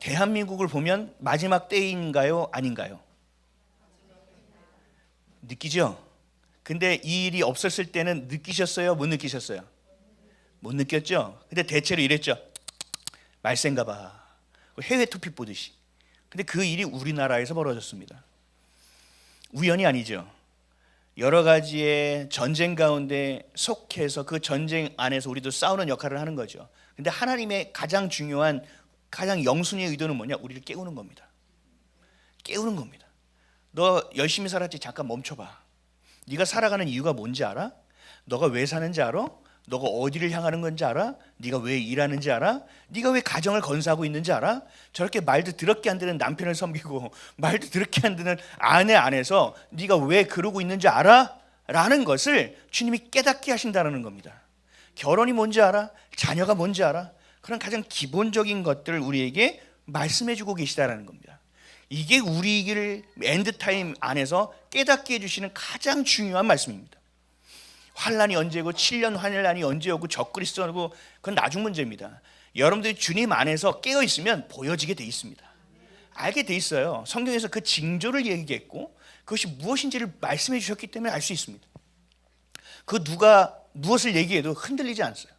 대한민국을 보면 마지막 때인가요? 아닌가요? 느끼죠? 근데 이 일이 없었을 때는 느끼셨어요? 못 느끼셨어요? 못 느꼈죠? 근데 대체로 이랬죠. 말세인가 봐. 해외 토픽 보듯이. 근데 그 일이 우리나라에서 벌어졌습니다. 우연이 아니죠. 여러 가지의 전쟁 가운데 속해서 그 전쟁 안에서 우리도 싸우는 역할을 하는 거죠. 근데 하나님의 가장 중요한, 가장 영순위의 의도는 뭐냐? 우리를 깨우는 겁니다. 깨우는 겁니다. 너 열심히 살았지? 잠깐 멈춰봐. 네가 살아가는 이유가 뭔지 알아? 너가 왜 사는지 알아? 너가 어디를 향하는 건지 알아? 네가 왜 일하는지 알아? 네가 왜 가정을 건사하고 있는지 알아? 저렇게 말도 더럽게 안 되는 남편을 섬기고 말도 더럽게 안 되는 아내 안에서 네가 왜 그러고 있는지 알아? 라는 것을 주님이 깨닫게 하신다는 겁니다. 결혼이 뭔지 알아? 자녀가 뭔지 알아? 그런 가장 기본적인 것들을 우리에게 말씀해 주고 계시다는 겁니다. 이게 우리를 엔드타임 안에서 깨닫게 해주시는 가장 중요한 말씀입니다. 환란이 언제고 7년 환란이 언제 오고 적그리스도고 그건 나중 문제입니다. 여러분들이 주님 안에서 깨어 있으면 보여지게 돼 있습니다. 알게 돼 있어요. 성경에서 그 징조를 얘기했고 그것이 무엇인지를 말씀해 주셨기 때문에 알 수 있습니다. 그 누가 무엇을 얘기해도 흔들리지 않았어요.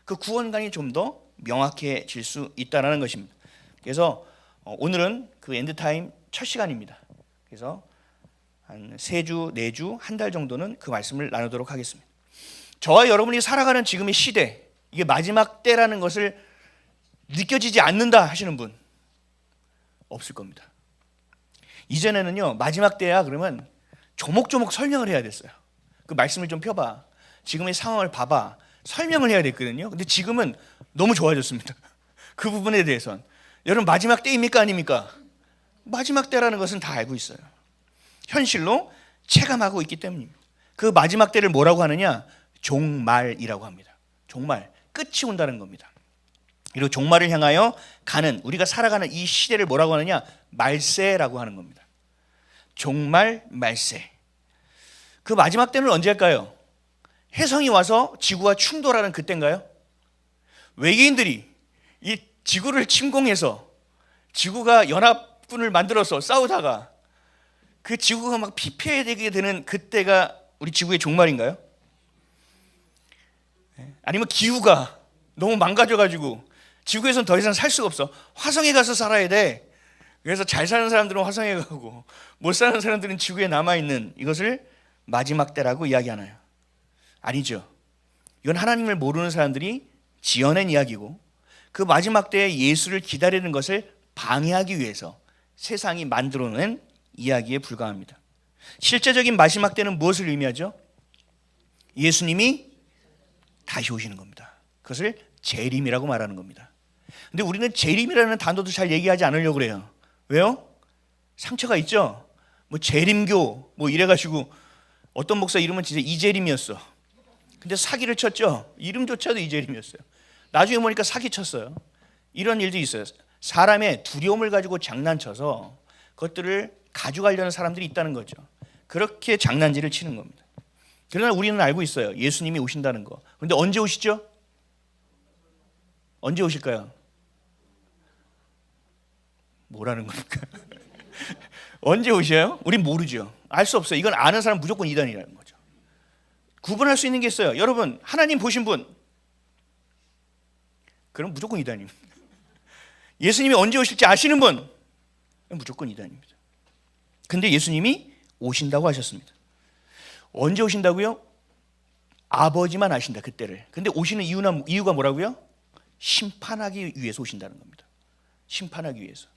그 구원관이 좀 더 명확해질 수 있다는 것입니다. 그래서 오늘은 그 엔드타임 첫 시간입니다. 그래서 한 3주, 4주, 한 달 정도는 그 말씀을 나누도록 하겠습니다. 저와 여러분이 살아가는 지금의 시대, 이게 마지막 때라는 것을 느껴지지 않는다 하시는 분 없을 겁니다. 이전에는요, 마지막 때야 그러면 조목조목 설명을 해야 됐어요. 그 말씀을 좀 펴봐. 지금의 상황을 봐봐. 설명을 해야 됐거든요. 근데 지금은 너무 좋아졌습니다. 그 부분에 대해서는. 여러분 마지막 때입니까? 아닙니까? 마지막 때라는 것은 다 알고 있어요. 현실로 체감하고 있기 때문입니다. 그 마지막 때를 뭐라고 하느냐? 종말이라고 합니다. 종말, 끝이 온다는 겁니다. 그리고 종말을 향하여 가는, 우리가 살아가는 이 시대를 뭐라고 하느냐? 말세라고 하는 겁니다. 종말, 말세. 그 마지막 때는 언제 할까요? 혜성이 와서 지구와 충돌하는 그때인가요? 외계인들이 이 지구를 침공해서 지구가 연합군을 만들어서 싸우다가 그 지구가 막 피폐되게 되는 그때가 우리 지구의 종말인가요? 아니면 기후가 너무 망가져가지고 지구에서는 더 이상 살 수가 없어. 화성에 가서 살아야 돼. 그래서 잘 사는 사람들은 화성에 가고 못 사는 사람들은 지구에 남아있는 이것을 마지막 때라고 이야기하나요? 아니죠. 이건 하나님을 모르는 사람들이 지어낸 이야기고 그 마지막 때에 예수를 기다리는 것을 방해하기 위해서 세상이 만들어낸 이야기에 불과합니다. 실제적인 마지막 때는 무엇을 의미하죠? 예수님이 다시 오시는 겁니다. 그것을 재림이라고 말하는 겁니다. 근데 우리는 재림이라는 단어도 잘 얘기하지 않으려고 그래요. 왜요? 상처가 있죠? 뭐 재림교 뭐 이래가지고 어떤 목사 이름은 진짜 이재림이었어. 근데 사기를 쳤죠? 이름조차도 이재림이었어요. 나중에 보니까 사기 쳤어요. 이런 일도 있어요. 사람의 두려움을 가지고 장난쳐서 그것들을 가져가려는 사람들이 있다는 거죠. 그렇게 장난질을 치는 겁니다. 그러나 우리는 알고 있어요. 예수님이 오신다는 거. 그런데 언제 오시죠? 언제 오실까요? 뭐라는 겁니까? 언제 오셔요? 우린 모르죠. 알 수 없어요. 이건 아는 사람 무조건 이단이라는 거죠. 구분할 수 있는 게 있어요. 여러분, 하나님 보신 분, 그럼 무조건 이단입니다. 예수님이 언제 오실지 아시는 분, 무조건 이단입니다. 근데 예수님이 오신다고 하셨습니다. 언제 오신다고요? 아버지만 아신다, 그때를. 근데 오시는 이유가 뭐라고요? 심판하기 위해서 오신다는 겁니다. 심판하기 위해서.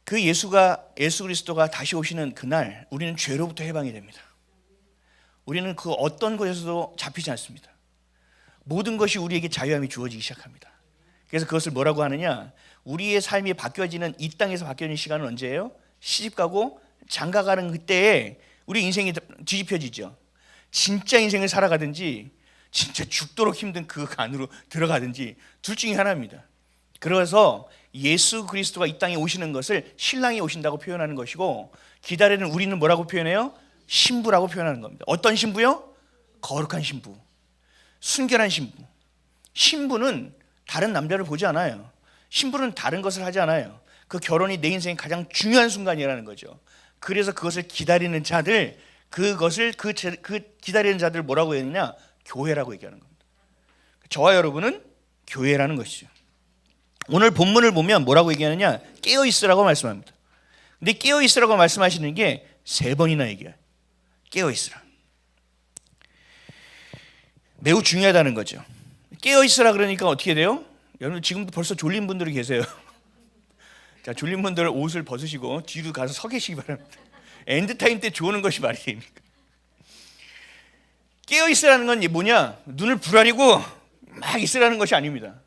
그 예수 그리스도가 다시 오시는 그날 우리는 죄로부터 해방이 됩니다. 우리는 그 어떤 것에서도 잡히지 않습니다. 모든 것이 우리에게 자유함이 주어지기 시작합니다. 그래서 그것을 뭐라고 하느냐? 우리의 삶이 바뀌어지는, 이 땅에서 바뀌어지는 시간은 언제예요? 시집가고 장가가는 그때에 우리 인생이 뒤집혀지죠. 진짜 인생을 살아가든지 진짜 죽도록 힘든 그 안으로 들어가든지 둘 중에 하나입니다. 그래서 예수 그리스도가 이 땅에 오시는 것을 신랑이 오신다고 표현하는 것이고, 기다리는 우리는 뭐라고 표현해요? 신부라고 표현하는 겁니다. 어떤 신부요? 거룩한 신부, 순결한 신부. 신부는 다른 남자를 보지 않아요. 신부는 다른 것을 하지 않아요. 그 결혼이 내 인생의 가장 중요한 순간이라는 거죠. 그래서 그것을 기다리는 자들, 그 기다리는 자들 뭐라고 했느냐? 교회라고 얘기하는 겁니다. 저와 여러분은 교회라는 것이죠. 오늘 본문을 보면 뭐라고 얘기하느냐? 깨어 있으라고 말씀합니다. 근데 깨어 있으라고 말씀하시는 게 3번이나 얘기해요. 깨어 있으라. 매우 중요하다는 거죠. 깨어 있으라 그러니까 어떻게 돼요? 여러분 지금도 벌써 졸린 분들이 계세요. 자, 졸린 분들은 옷을 벗으시고 뒤로 가서 서 계시기 바랍니다. 엔드타임 때 조는 것이 말이 됩니까? 깨어 있으라는 건 뭐냐? 눈을 부라리고 막 있으라는 것이 아닙니다.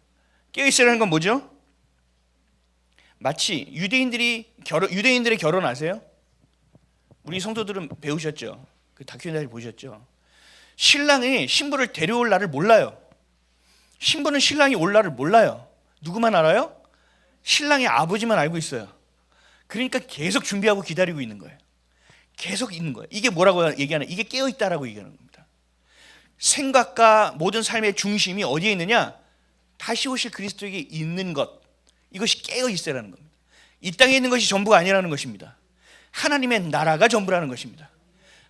깨어 있으라는 건 뭐죠? 마치 유대인들의 결혼 아세요? 우리 성도들은 배우셨죠? 그 다큐멘터리 보셨죠? 신랑이 신부를 데려올 날을 몰라요. 신부는 신랑이 올 날을 몰라요. 누구만 알아요? 신랑의 아버지만 알고 있어요. 그러니까 계속 준비하고 기다리고 있는 거예요. 계속 있는 거예요. 이게 뭐라고 얘기하나? 이게 깨어있다라고 얘기하는 겁니다. 생각과 모든 삶의 중심이 어디에 있느냐? 다시 오실 그리스도에게 있는 것. 이것이 깨어있어라는 겁니다. 이 땅에 있는 것이 전부가 아니라는 것입니다. 하나님의 나라가 전부라는 것입니다.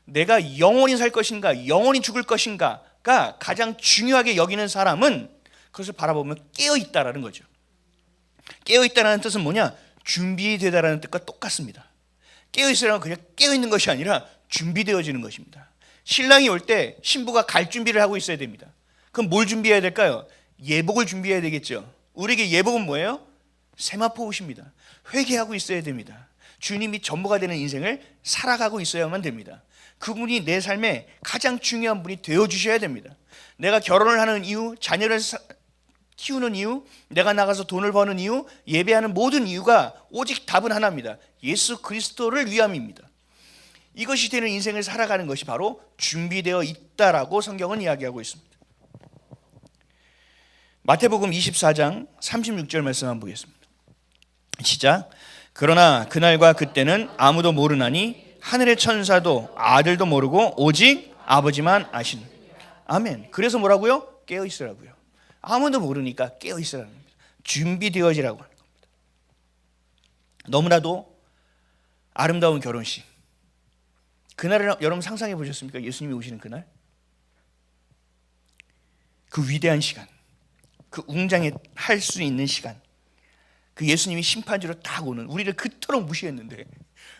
내가 영원히 살 것인가 영원히 죽을 것인가가 가장 중요하게 여기는 사람은 그것을 바라보면 깨어있다라는 거죠. 깨어있다라는 뜻은 뭐냐? 준비되다라는 뜻과 똑같습니다. 깨어있으라는 건 그냥 깨어있는 것이 아니라 준비되어지는 것입니다. 신랑이 올 때 신부가 갈 준비를 하고 있어야 됩니다. 그럼 뭘 준비해야 될까요? 예복을 준비해야 되겠죠. 우리에게 예복은 뭐예요? 세마포 옷입니다. 회개하고 있어야 됩니다. 주님이 전부가 되는 인생을 살아가고 있어야만 됩니다. 그분이 내 삶에 가장 중요한 분이 되어주셔야 됩니다. 내가 결혼을 하는 이유, 자녀를 키우는 이유, 내가 나가서 돈을 버는 이유, 예배하는 모든 이유가 오직 답은 하나입니다. 예수 그리스도를 위함입니다. 이것이 되는 인생을 살아가는 것이 바로 준비되어 있다라고 성경은 이야기하고 있습니다. 마태복음 24장 36절 말씀 한번 보겠습니다. 시작. 그러나 그날과 그때는 아무도 모르나니 하늘의 천사도 아들도 모르고 오직 아버지만 아시는. 아멘. 그래서 뭐라고요? 깨어 있으라고요. 아무도 모르니까 깨어 있으라는 겁니다. 준비되어지라고 하는 겁니다. 너무나도 아름다운 결혼식. 그날을 여러분 상상해 보셨습니까? 예수님이 오시는 그날. 그 위대한 시간. 그 웅장해 할 수 있는 시간. 그 예수님이 심판주로 딱 오는, 우리를 그토록 무시했는데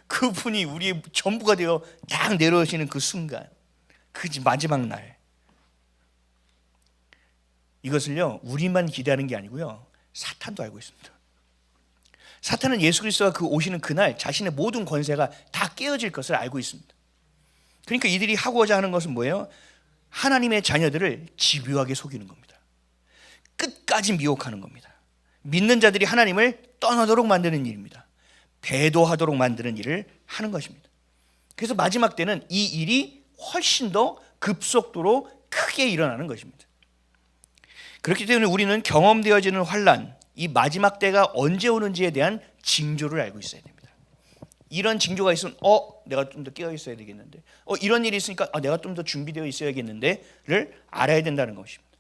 그분이 우리의 전부가 되어 딱 내려오시는 그 순간, 그 마지막 날. 이것을요 우리만 기대하는 게 아니고요 사탄도 알고 있습니다. 사탄은 예수 그리스도가 그 오시는 그날 자신의 모든 권세가 다 깨어질 것을 알고 있습니다. 그러니까 이들이 하고자 하는 것은 뭐예요? 하나님의 자녀들을 집요하게 속이는 겁니다. 끝까지 미혹하는 겁니다. 믿는 자들이 하나님을 떠나도록 만드는 일입니다. 배도하도록 만드는 일을 하는 것입니다. 그래서 마지막 때는 이 일이 훨씬 더 급속도로 크게 일어나는 것입니다. 그렇기 때문에 우리는 경험되어지는 환난, 이 마지막 때가 언제 오는지에 대한 징조를 알고 있어야 됩니다. 이런 징조가 있으면 내가 좀 더 깨어 있어야 되겠는데, 이런 일이 있으니까 내가 좀 더 준비되어 있어야겠는데를 알아야 된다는 것입니다.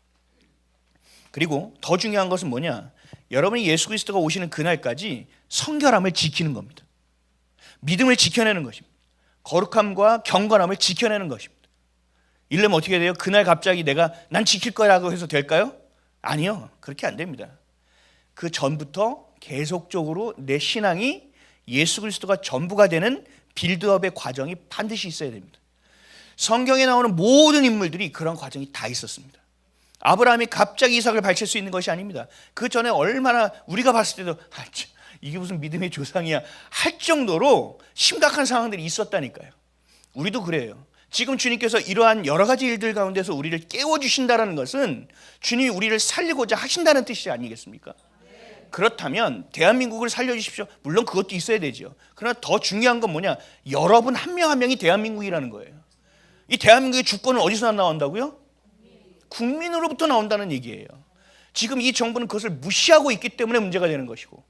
그리고 더 중요한 것은 뭐냐? 여러분이 예수 그리스도가 오시는 그날까지 성결함을 지키는 겁니다. 믿음을 지켜내는 것입니다. 거룩함과 경건함을 지켜내는 것입니다. 이러면 어떻게 돼요? 그날 갑자기 난 지킬 거라고 해서 될까요? 아니요. 그렇게 안 됩니다. 그 전부터 계속적으로 내 신앙이 예수 그리스도가 전부가 되는 빌드업의 과정이 반드시 있어야 됩니다. 성경에 나오는 모든 인물들이 그런 과정이 다 있었습니다. 아브라함이 갑자기 이삭을 바칠 수 있는 것이 아닙니다. 그 전에 얼마나 우리가 봤을 때도 이게 무슨 믿음의 조상이야 할 정도로 심각한 상황들이 있었다니까요. 우리도 그래요. 지금 주님께서 이러한 여러 가지 일들 가운데서 우리를 깨워주신다는 것은 주님이 우리를 살리고자 하신다는 뜻이 아니겠습니까? 그렇다면 대한민국을 살려주십시오. 물론 그것도 있어야 되죠. 그러나 더 중요한 건 뭐냐? 여러분 한 명 한 명이 대한민국이라는 거예요. 이 대한민국의 주권은 어디서 나온다고요? 국민으로부터 나온다는 얘기예요. 지금 이 정부는 그것을 무시하고 있기 때문에 문제가 되는 것이고,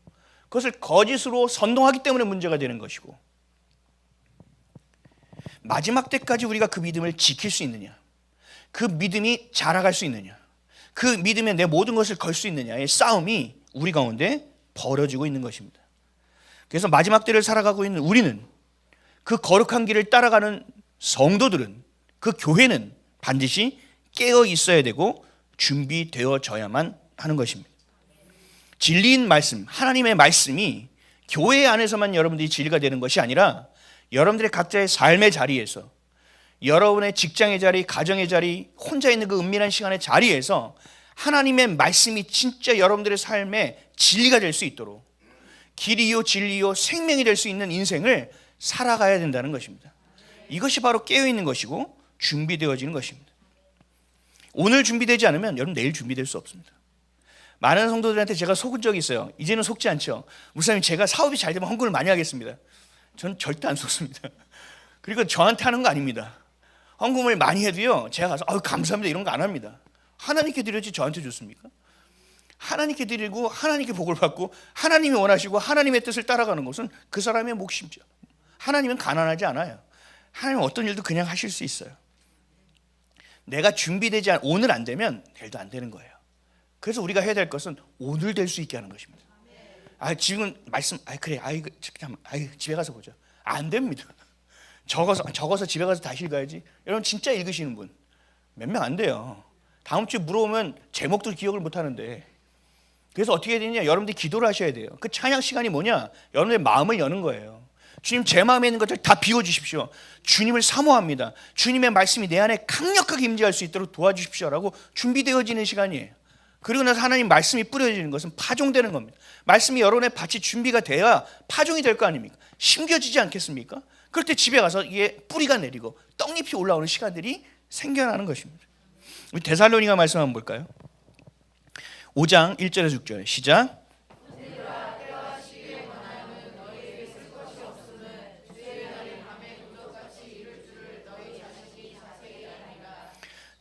그것을 거짓으로 선동하기 때문에 문제가 되는 것이고, 마지막 때까지 우리가 그 믿음을 지킬 수 있느냐, 그 믿음이 자라갈 수 있느냐, 그 믿음에 내 모든 것을 걸 수 있느냐의 싸움이 우리 가운데 벌어지고 있는 것입니다. 그래서 마지막 때를 살아가고 있는 우리는, 그 거룩한 길을 따라가는 성도들은, 그 교회는 반드시 깨어 있어야 되고 준비되어져야만 하는 것입니다. 진리인 말씀, 하나님의 말씀이 교회 안에서만 여러분들이 진리가 되는 것이 아니라 여러분들의 각자의 삶의 자리에서, 여러분의 직장의 자리, 가정의 자리, 혼자 있는 그 은밀한 시간의 자리에서 하나님의 말씀이 진짜 여러분들의 삶의 진리가 될 수 있도록, 길이요 진리요 생명이 될 수 있는 인생을 살아가야 된다는 것입니다. 이것이 바로 깨어있는 것이고 준비되어지는 것입니다. 오늘 준비되지 않으면 여러분 내일 준비될 수 없습니다. 많은 성도들한테 제가 속은 적이 있어요. 이제는 속지 않죠. 목사님, 제가 사업이 잘 되면 헌금을 많이 하겠습니다. 전 절대 안 속습니다. 그리고 저한테 하는 거 아닙니다. 헌금을 많이 해도요, 제가 가서 감사합니다 이런 거 안 합니다. 하나님께 드려야지 저한테 줬습니까? 하나님께 드리고 하나님께 복을 받고 하나님이 원하시고 하나님의 뜻을 따라가는 것은 그 사람의 몫이죠. 하나님은 가난하지 않아요. 하나님은 어떤 일도 그냥 하실 수 있어요. 내가 준비되지 않, 오늘 안 되면 내일도 안 되는 거예요. 그래서 우리가 해야 될 것은 오늘 될 수 있게 하는 것입니다. 지금 말씀, 그래, 집에 가서 보자. 안 됩니다. 적어서 집에 가서 다시 읽어야지. 여러분 진짜 읽으시는 분 몇 명 안 돼요. 다음 주에 물어보면 제목도 기억을 못 하는데. 그래서 어떻게 해야 되냐? 여러분들이 기도를 하셔야 돼요. 그 찬양 시간이 뭐냐? 여러분의 마음을 여는 거예요. 주님, 제 마음에 있는 것들 다 비워주십시오. 주님을 사모합니다. 주님의 말씀이 내 안에 강력하게 임재할 수 있도록 도와주십시오라고 준비되어지는 시간이에요. 그리고 나서 하나님 말씀이 뿌려지는 것은 파종되는 겁니다. 말씀이 여러분의 밭이 준비가 돼야 파종이 될 거 아닙니까? 심겨지지 않겠습니까? 그럴 때 집에 가서 이게 뿌리가 내리고 떡잎이 올라오는 시간들이 생겨나는 것입니다. 우리 데살로니가 말씀 한번 볼까요? 5장 1절에서 6절 시작.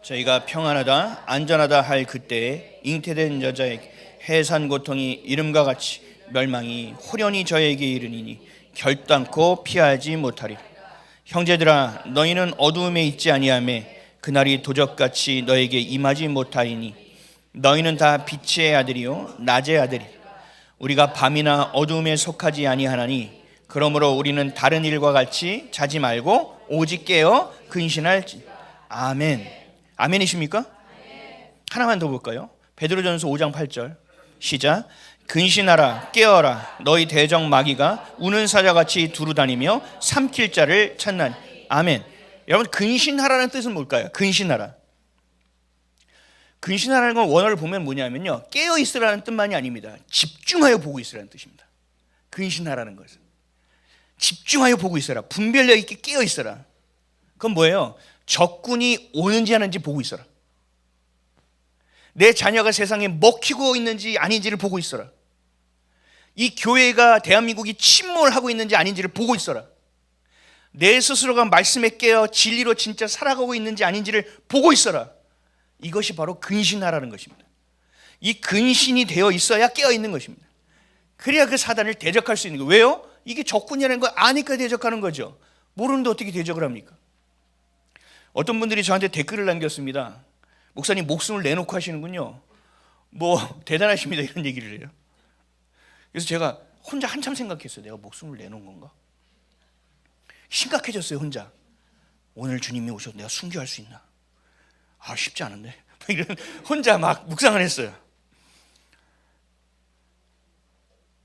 저희가 평안하다 안전하다 할 그때에 잉태된 여자에게 해산 고통이 이름과 같이 멸망이 호련히 저에게 이르니니 결단코 피하지 못하리라. 형제들아, 너희는 어두움에 있지 아니하며 그날이 도적같이 너에게 임하지 못하리니 너희는 다 빛의 아들이요 낮의 아들이라. 우리가 밤이나 어두움에 속하지 아니하나니 그러므로 우리는 다른 일과 같이 자지 말고 오직 깨어 근신할지. 아멘. 아멘이십니까? 하나만 더 볼까요? 베드로전서 5장 8절 시작. 근신하라 깨어라 너희 대적 마귀가 우는 사자같이 두루다니며 삼킬 자를 찾나니. 아멘. 여러분, 근신하라는 뜻은 뭘까요? 근신하라. 근신하라는 건 원어를 보면 뭐냐면요, 깨어 있으라는 뜻만이 아닙니다. 집중하여 보고 있으라는 뜻입니다. 근신하라는 것은 집중하여 보고 있어라. 분별력 있게 깨어 있어라. 그건 뭐예요? 적군이 오는지 하는지 보고 있어라. 내 자녀가 세상에 먹히고 있는지 아닌지를 보고 있어라. 이 교회가, 대한민국이 침몰하고 있는지 아닌지를 보고 있어라. 내 스스로가 말씀에 깨어 진리로 진짜 살아가고 있는지 아닌지를 보고 있어라. 이것이 바로 근신하라는 것입니다. 이 근신이 되어 있어야 깨어 있는 것입니다. 그래야 그 사단을 대적할 수 있는 거예요. 왜요? 이게 적군이라는 걸 아니까 대적하는 거죠. 모르는데 어떻게 대적을 합니까? 어떤 분들이 저한테 댓글을 남겼습니다. 목사님, 목숨을 내놓고 하시는군요. 뭐 대단하십니다, 이런 얘기를 해요. 그래서 제가 혼자 한참 생각했어요. 내가 목숨을 내놓은 건가? 심각해졌어요, 혼자. 오늘 주님이 오셔서 내가 순교할 수 있나? 쉽지 않은데. 이런 혼자 막 묵상을 했어요.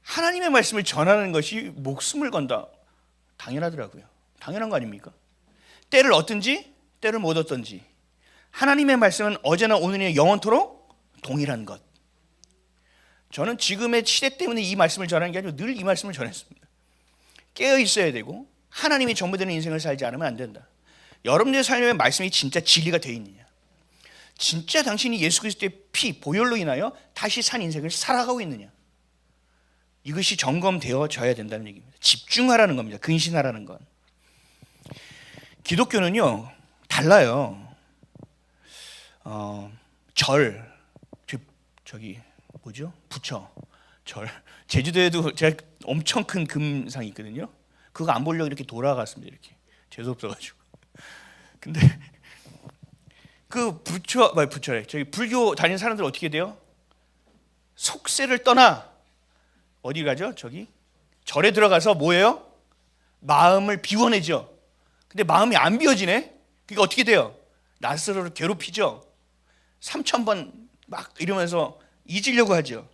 하나님의 말씀을 전하는 것이 목숨을 건다. 당연하더라고요. 당연한 거 아닙니까? 때를 얻든지 때를 못 얻든지 하나님의 말씀은 어제나 오늘이나 영원토록 동일한 것. 저는 지금의 시대 때문에 이 말씀을 전하는 게 아니고 늘 이 말씀을 전했습니다. 깨어 있어야 되고 하나님이 전부 되는 인생을 살지 않으면 안 된다. 여러분들의 삶의 말씀이 진짜 진리가 되어 있느냐, 진짜 당신이 예수 그리스도의 피, 보혈로 인하여 다시 산 인생을 살아가고 있느냐, 이것이 점검되어져야 된다는 얘기입니다. 집중하라는 겁니다. 근신하라는 건. 기독교는요 달라요. 저기 뭐죠? 부처 절. 제주도에도 제가 엄청 큰 금상이 있거든요. 그거 안 보려고 이렇게 돌아갔습니다. 이렇게 재수 없어가지고. 근데 부처래. 저기 불교 다니는 사람들 어떻게 돼요? 속세를 떠나 어디 가죠? 저기 절에 들어가서 뭐예요? 마음을 비워내죠. 근데 마음이 안 비워지네. 그러니까 어떻게 돼요? 나스로를 괴롭히죠. 3000번 막 이러면서 잊으려고 하죠.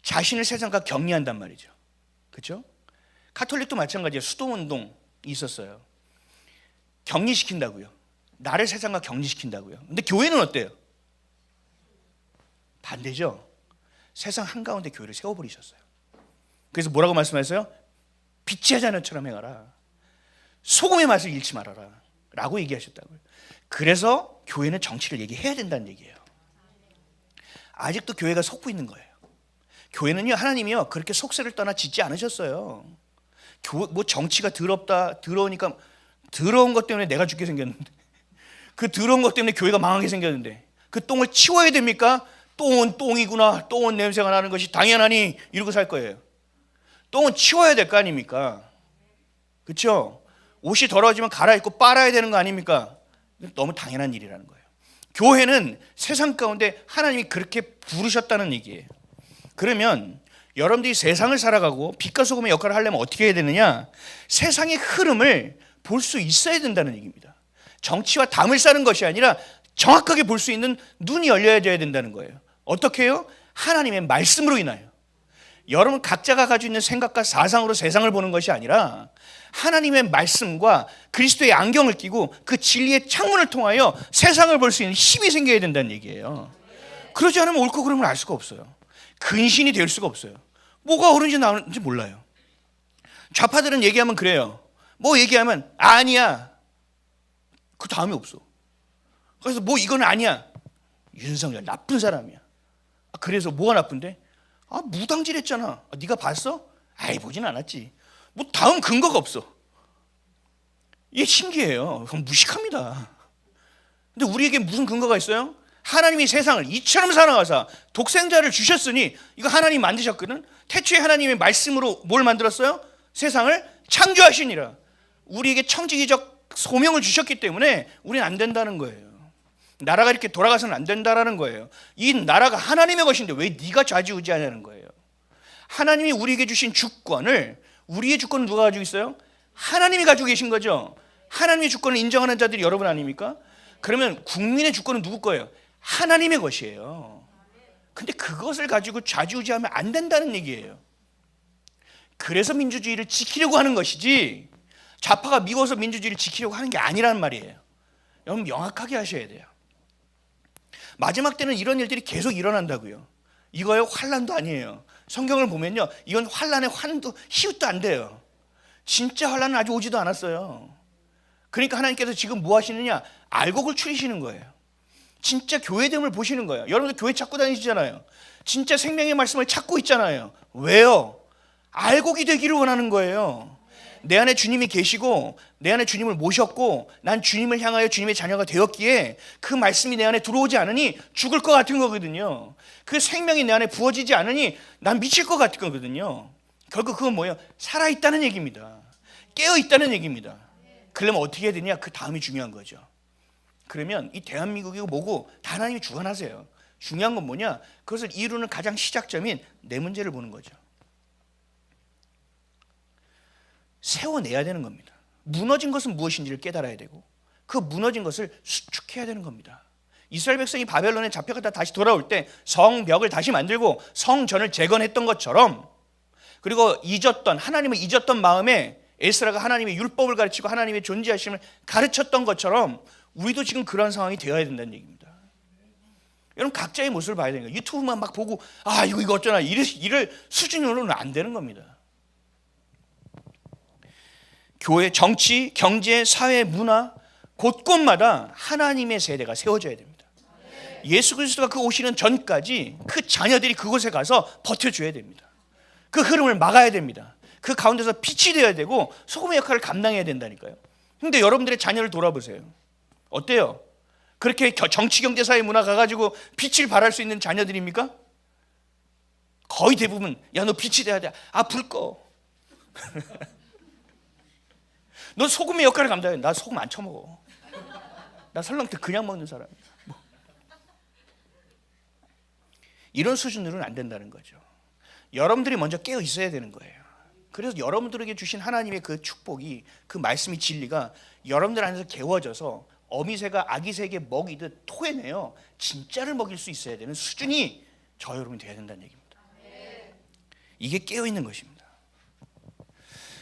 자신을 세상과 격리한단 말이죠. 그렇죠? 가톨릭도 마찬가지예요. 수도운동이 있었어요. 격리시킨다고요. 나를 세상과 격리시킨다고요. 근데 교회는 어때요? 반대죠. 세상 한가운데 교회를 세워버리셨어요. 그래서 뭐라고 말씀하셨어요? 빛의 자녀처럼 행하라. 소금의 맛을 잃지 말아라 라고 얘기하셨다고요. 그래서 교회는 정치를 얘기해야 된다는 얘기예요. 아직도 교회가 속고 있는 거예요. 교회는요, 하나님이요 그렇게 속세를 떠나 짓지 않으셨어요. 뭐 정치가 더러우니까 더러운 것 때문에 내가 죽게 생겼는데, 그 더러운 것 때문에 교회가 망하게 생겼는데 그 똥을 치워야 됩니까? 똥은 똥이구나, 똥은 냄새가 나는 것이 당연하니 이러고 살 거예요. 똥은 치워야 될 거 아닙니까? 그렇죠? 옷이 더러워지면 갈아입고 빨아야 되는 거 아닙니까? 너무 당연한 일이라는 거예요. 교회는 세상 가운데 하나님이 그렇게 부르셨다는 얘기예요. 그러면 여러분들이 세상을 살아가고 빛과 소금의 역할을 하려면 어떻게 해야 되느냐? 세상의 흐름을 볼 수 있어야 된다는 얘기입니다. 정치와 담을 싸는 것이 아니라 정확하게 볼 수 있는 눈이 열려야 된다는 거예요. 어떻게 해요? 하나님의 말씀으로 인하여. 여러분 각자가 가지고 있는 생각과 사상으로 세상을 보는 것이 아니라 하나님의 말씀과 그리스도의 안경을 끼고 그 진리의 창문을 통하여 세상을 볼 수 있는 힘이 생겨야 된다는 얘기예요. 그러지 않으면 옳고 그름을 알 수가 없어요. 근신이 될 수가 없어요. 뭐가 옳은지 나은지 몰라요. 좌파들은 얘기하면 그래요. 뭐 얘기하면 아니야. 그 다음이 없어. 그래서 뭐 이건 아니야. 윤석열 나쁜 사람이야. 그래서 뭐가 나쁜데? 무당질했잖아. 네가 봤어? 아이 보진 않았지. 뭐 다음 근거가 없어. 이게 신기해요. 무식합니다. 근데 우리에게 무슨 근거가 있어요? 하나님이 세상을 이처럼 사랑하사 독생자를 주셨으니 이거 하나님 만드셨거든. 태초에 하나님의 말씀으로 뭘 만들었어요? 세상을 창조하시니라. 우리에게 청지기적 소명을 주셨기 때문에 우리는 안 된다는 거예요. 나라가 이렇게 돌아가서는 안 된다라는 거예요. 이 나라가 하나님의 것인데 왜 네가 좌지우지하냐는 거예요. 하나님이 우리에게 주신 주권을, 우리의 주권은 누가 가지고 있어요? 하나님이 가지고 계신 거죠. 하나님의 주권을 인정하는 자들이 여러분 아닙니까? 그러면 국민의 주권은 누구 거예요? 하나님의 것이에요. 근데 그것을 가지고 좌지우지하면 안 된다는 얘기예요. 그래서 민주주의를 지키려고 하는 것이지 좌파가 미워서 민주주의를 지키려고 하는 게 아니라는 말이에요. 여러분 명확하게 하셔야 돼요. 마지막 때는 이런 일들이 계속 일어난다고요. 이거요 환난도 아니에요. 성경을 보면요 이건 환난의 환도 희웃도 안 돼요. 진짜 환난은 아직 오지도 않았어요. 그러니까 하나님께서 지금 뭐 하시느냐? 알곡을 추리시는 거예요. 진짜 교회됨을 보시는 거예요. 여러분들 교회 찾고 다니시잖아요. 진짜 생명의 말씀을 찾고 있잖아요. 왜요? 알곡이 되기를 원하는 거예요. 내 안에 주님이 계시고 내 안에 주님을 모셨고 난 주님을 향하여 주님의 자녀가 되었기에 그 말씀이 내 안에 들어오지 않으니 죽을 것 같은 거거든요. 그 생명이 내 안에 부어지지 않으니 난 미칠 것 같은 거거든요. 결국 그건 뭐예요? 살아있다는 얘기입니다. 깨어있다는 얘기입니다. 그러면 어떻게 해야 되냐? 그 다음이 중요한 거죠. 그러면 이 대한민국이고 뭐고 다 하나님이 주관하세요. 중요한 건 뭐냐? 그것을 이루는 가장 시작점인 내 문제를 보는 거죠. 세워내야 되는 겁니다. 무너진 것은 무엇인지를 깨달아야 되고 그 무너진 것을 수축해야 되는 겁니다. 이스라엘 백성이 바벨론에 잡혀갔다 다시 돌아올 때 성벽을 다시 만들고 성전을 재건했던 것처럼, 그리고 하나님을 잊었던 마음에 에스라가 하나님의 율법을 가르치고 하나님의 존재하심을 가르쳤던 것처럼 우리도 지금 그런 상황이 되어야 된다는 얘기입니다. 여러분 각자의 모습을 봐야 되는 거예요. 유튜브만 막 보고 이거 어쩌나 이럴 수준으로는 안 되는 겁니다. 교회, 정치, 경제, 사회, 문화 곳곳마다 하나님의 세대가 세워져야 됩니다. 예수 그리스도가 그 오시는 전까지 그 자녀들이 그곳에 가서 버텨줘야 됩니다. 그 흐름을 막아야 됩니다. 그 가운데서 빛이 되어야 되고 소금의 역할을 감당해야 된다니까요. 근데 여러분들의 자녀를 돌아보세요. 어때요? 그렇게 정치, 경제, 사회, 문화 가가지고 빛을 발할 수 있는 자녀들입니까? 거의 대부분 너 빛이 돼야 돼. 불 꺼. 너 소금의 역할을 감당해. 나 소금 안 쳐먹어. 나 설렁탕 그냥 먹는 사람이야. 뭐. 이런 수준으로는 안 된다는 거죠. 여러분들이 먼저 깨어 있어야 되는 거예요. 그래서 여러분들에게 주신 하나님의 그 축복이, 그 말씀이, 진리가 여러분들 안에서 개워져서 어미새가 아기새에게 먹이듯 토해내요. 진짜를 먹일 수 있어야 되는 수준이 저 여러분이 돼야 된다는 얘기입니다. 이게 깨어있는 것입니다.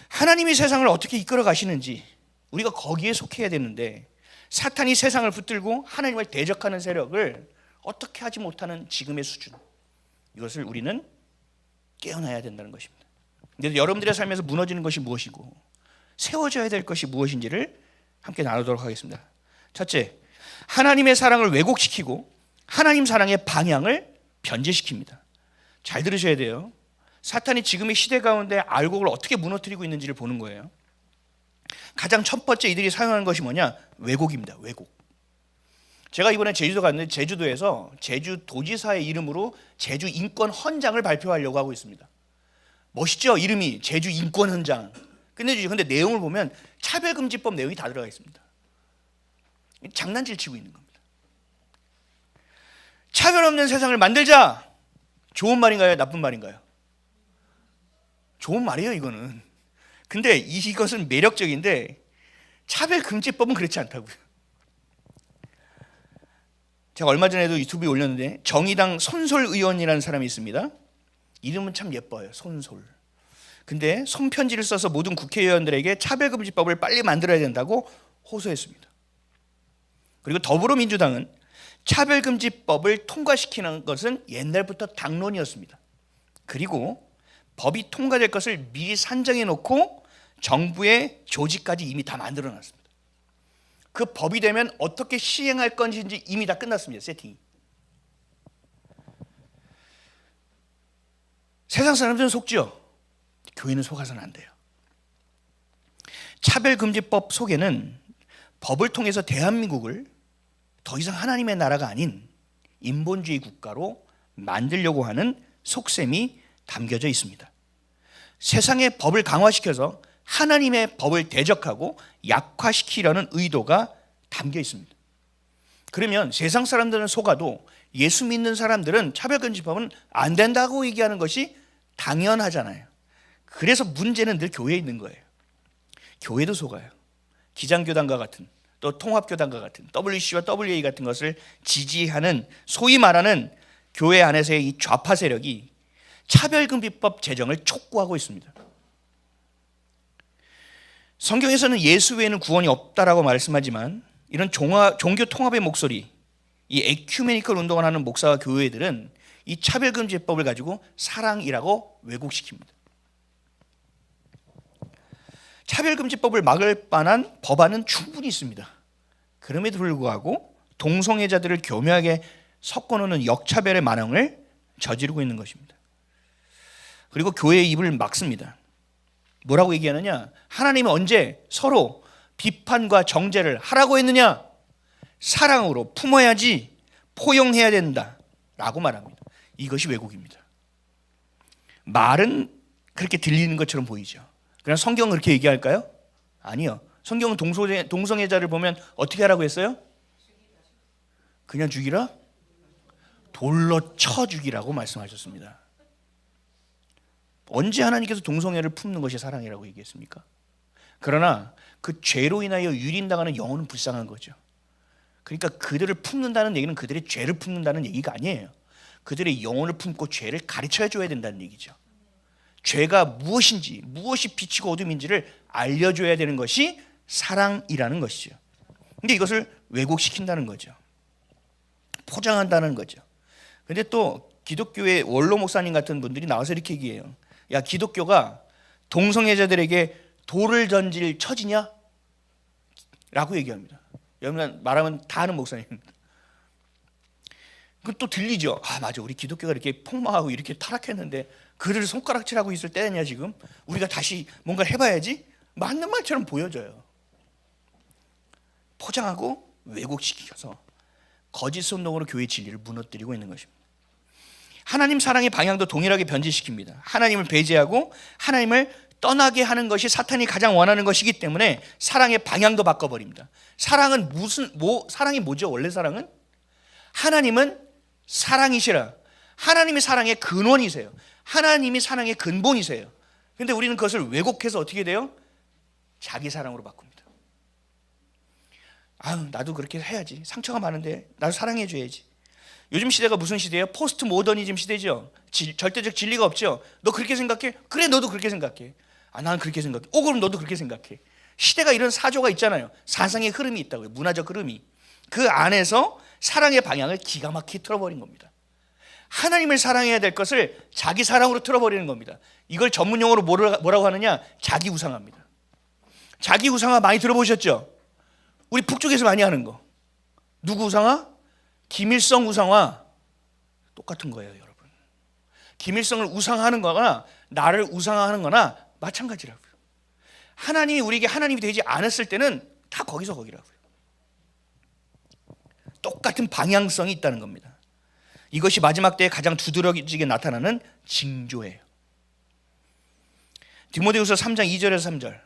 하나님이 세상을 어떻게 이끌어 가시는지 우리가 거기에 속해야 되는데, 사탄이 세상을 붙들고 하나님을 대적하는 세력을 어떻게 하지 못하는 지금의 수준, 이것을 우리는 깨어나야 된다는 것입니다. 그래서 여러분들의 삶에서 무너지는 것이 무엇이고 세워져야 될 것이 무엇인지를 함께 나누도록 하겠습니다. 첫째, 하나님의 사랑을 왜곡시키고 하나님 사랑의 방향을 변제시킵니다. 잘 들으셔야 돼요. 사탄이 지금의 시대 가운데 알곡을 어떻게 무너뜨리고 있는지를 보는 거예요. 가장 첫 번째 이들이 사용하는 것이 뭐냐? 왜곡입니다. 왜곡. 제가 이번에 제주도 갔는데 제주도에서 제주도지사의 이름으로 제주 인권 헌장을 발표하려고 하고 있습니다. 멋있죠? 이름이 제주 인권 헌장. 끝내주죠. 근데 내용을 보면 차별금지법 내용이 다 들어가 있습니다. 장난질 치고 있는 겁니다. 차별 없는 세상을 만들자. 좋은 말인가요? 나쁜 말인가요? 좋은 말이에요, 이거는. 근데 이것은 매력적인데 차별금지법은 그렇지 않다고요. 제가 얼마 전에도 유튜브에 올렸는데 정의당 손솔 의원이라는 사람이 있습니다. 이름은 참 예뻐요. 손솔. 근데 손편지를 써서 모든 국회의원들에게 차별금지법을 빨리 만들어야 된다고 호소했습니다. 그리고 더불어민주당은 차별금지법을 통과시키는 것은 옛날부터 당론이었습니다. 그리고 법이 통과될 것을 미리 산정해 놓고 정부의 조직까지 이미 다 만들어 놨습니다. 그 법이 되면 어떻게 시행할 건지 이미 다 끝났습니다. 세팅이. 세상 사람들은 속죠. 교회는 속아서는 안 돼요. 차별금지법 속에는 법을 통해서 대한민국을 더 이상 하나님의 나라가 아닌 인본주의 국가로 만들려고 하는 속셈이 담겨져 있습니다. 세상의 법을 강화시켜서 하나님의 법을 대적하고 약화시키려는 의도가 담겨 있습니다. 그러면 세상 사람들은 속아도 예수 믿는 사람들은 차별금지법은 안 된다고 얘기하는 것이 당연하잖아요. 그래서 문제는 늘 교회에 있는 거예요. 교회도 속아요. 기장교단과 같은, 또 통합교단과 같은, WC와 WA 같은 것을 지지하는 소위 말하는 교회 안에서의 이 좌파 세력이 차별금지법 제정을 촉구하고 있습니다. 성경에서는 예수 외에는 구원이 없다라고 말씀하지만 이런 종교 통합의 목소리, 이 에큐메니컬 운동을 하는 목사와 교회들은 이 차별금지법을 가지고 사랑이라고 왜곡시킵니다. 차별금지법을 막을 만한 법안은 충분히 있습니다. 그럼에도 불구하고 동성애자들을 교묘하게 섞어놓는 역차별의 만행을 저지르고 있는 것입니다. 그리고 교회의 입을 막습니다. 뭐라고 얘기하느냐? 하나님이 언제 서로 비판과 정죄를 하라고 했느냐? 사랑으로 품어야지, 포용해야 된다 라고 말합니다. 이것이 왜곡입니다. 말은 그렇게 들리는 것처럼 보이죠. 그러나 성경은 그렇게 얘기할까요? 아니요. 성경은 동성애자를 보면 어떻게 하라고 했어요? 그냥 죽이라? 돌로 쳐 죽이라고 말씀하셨습니다. 언제 하나님께서 동성애를 품는 것이 사랑이라고 얘기했습니까? 그러나 그 죄로 인하여 유린당하는 영혼은 불쌍한 거죠. 그러니까 그들을 품는다는 얘기는 그들의 죄를 품는다는 얘기가 아니에요. 그들의 영혼을 품고 죄를 가르쳐 줘야 된다는 얘기죠. 죄가 무엇인지, 무엇이 빛이고 어둠인지를 알려줘야 되는 것이 사랑이라는 것이죠. 근데 이것을 왜곡시킨다는 거죠. 포장한다는 거죠. 근데 또 기독교의 원로 목사님 같은 분들이 나와서 이렇게 얘기해요. 야, 기독교가 동성애자들에게 돌을 던질 처지냐? 라고 얘기합니다. 여러분 말하면 다 아는 목사님입니다. 또 들리죠. 아, 맞아. 우리 기독교가 이렇게 폭망하고 이렇게 타락했는데 그들을 손가락질하고 있을 때냐 지금? 우리가 다시 뭔가 해봐야지? 맞는 말처럼 보여져요. 포장하고 왜곡시켜서 거짓 선동으로 교회의 진리를 무너뜨리고 있는 것입니다. 하나님 사랑의 방향도 동일하게 변질시킵니다. 하나님을 배제하고 하나님을 떠나게 하는 것이 사탄이 가장 원하는 것이기 때문에 사랑의 방향도 바꿔버립니다. 사랑은 사랑이 뭐죠? 원래 사랑은? 하나님은 사랑이시라. 하나님이 사랑의 근원이세요. 하나님이 사랑의 근본이세요. 근데 우리는 그것을 왜곡해서 어떻게 돼요? 자기 사랑으로 바꿉니다. 아유, 나도 그렇게 해야지. 상처가 많은데 나도 사랑해줘야지. 요즘 시대가 무슨 시대예요? 포스트 모더니즘 시대죠. 절대적 진리가 없죠. 너 그렇게 생각해? 그래, 너도 그렇게 생각해. 아, 나는 그렇게 생각해. 그럼 너도 그렇게 생각해. 시대가 이런 사조가 있잖아요. 사상의 흐름이 있다고요. 문화적 흐름이. 그 안에서 사랑의 방향을 기가 막히게 틀어버린 겁니다. 하나님을 사랑해야 될 것을 자기 사랑으로 틀어버리는 겁니다. 이걸 전문용어로 뭐라고 하느냐? 자기 우상화입니다. 자기 우상화 많이 들어보셨죠? 우리 북쪽에서 많이 하는 거. 누구 우상화? 김일성 우상화. 똑같은 거예요, 여러분. 김일성을 우상화하는 거나 나를 우상화하는 거나 마찬가지라고요. 하나님이 우리에게 하나님이 되지 않았을 때는 다 거기서 거기라고요. 똑같은 방향성이 있다는 겁니다. 이것이 마지막 때에 가장 두드러지게 나타나는 징조예요. 디모데후서 3장 2절에서 3절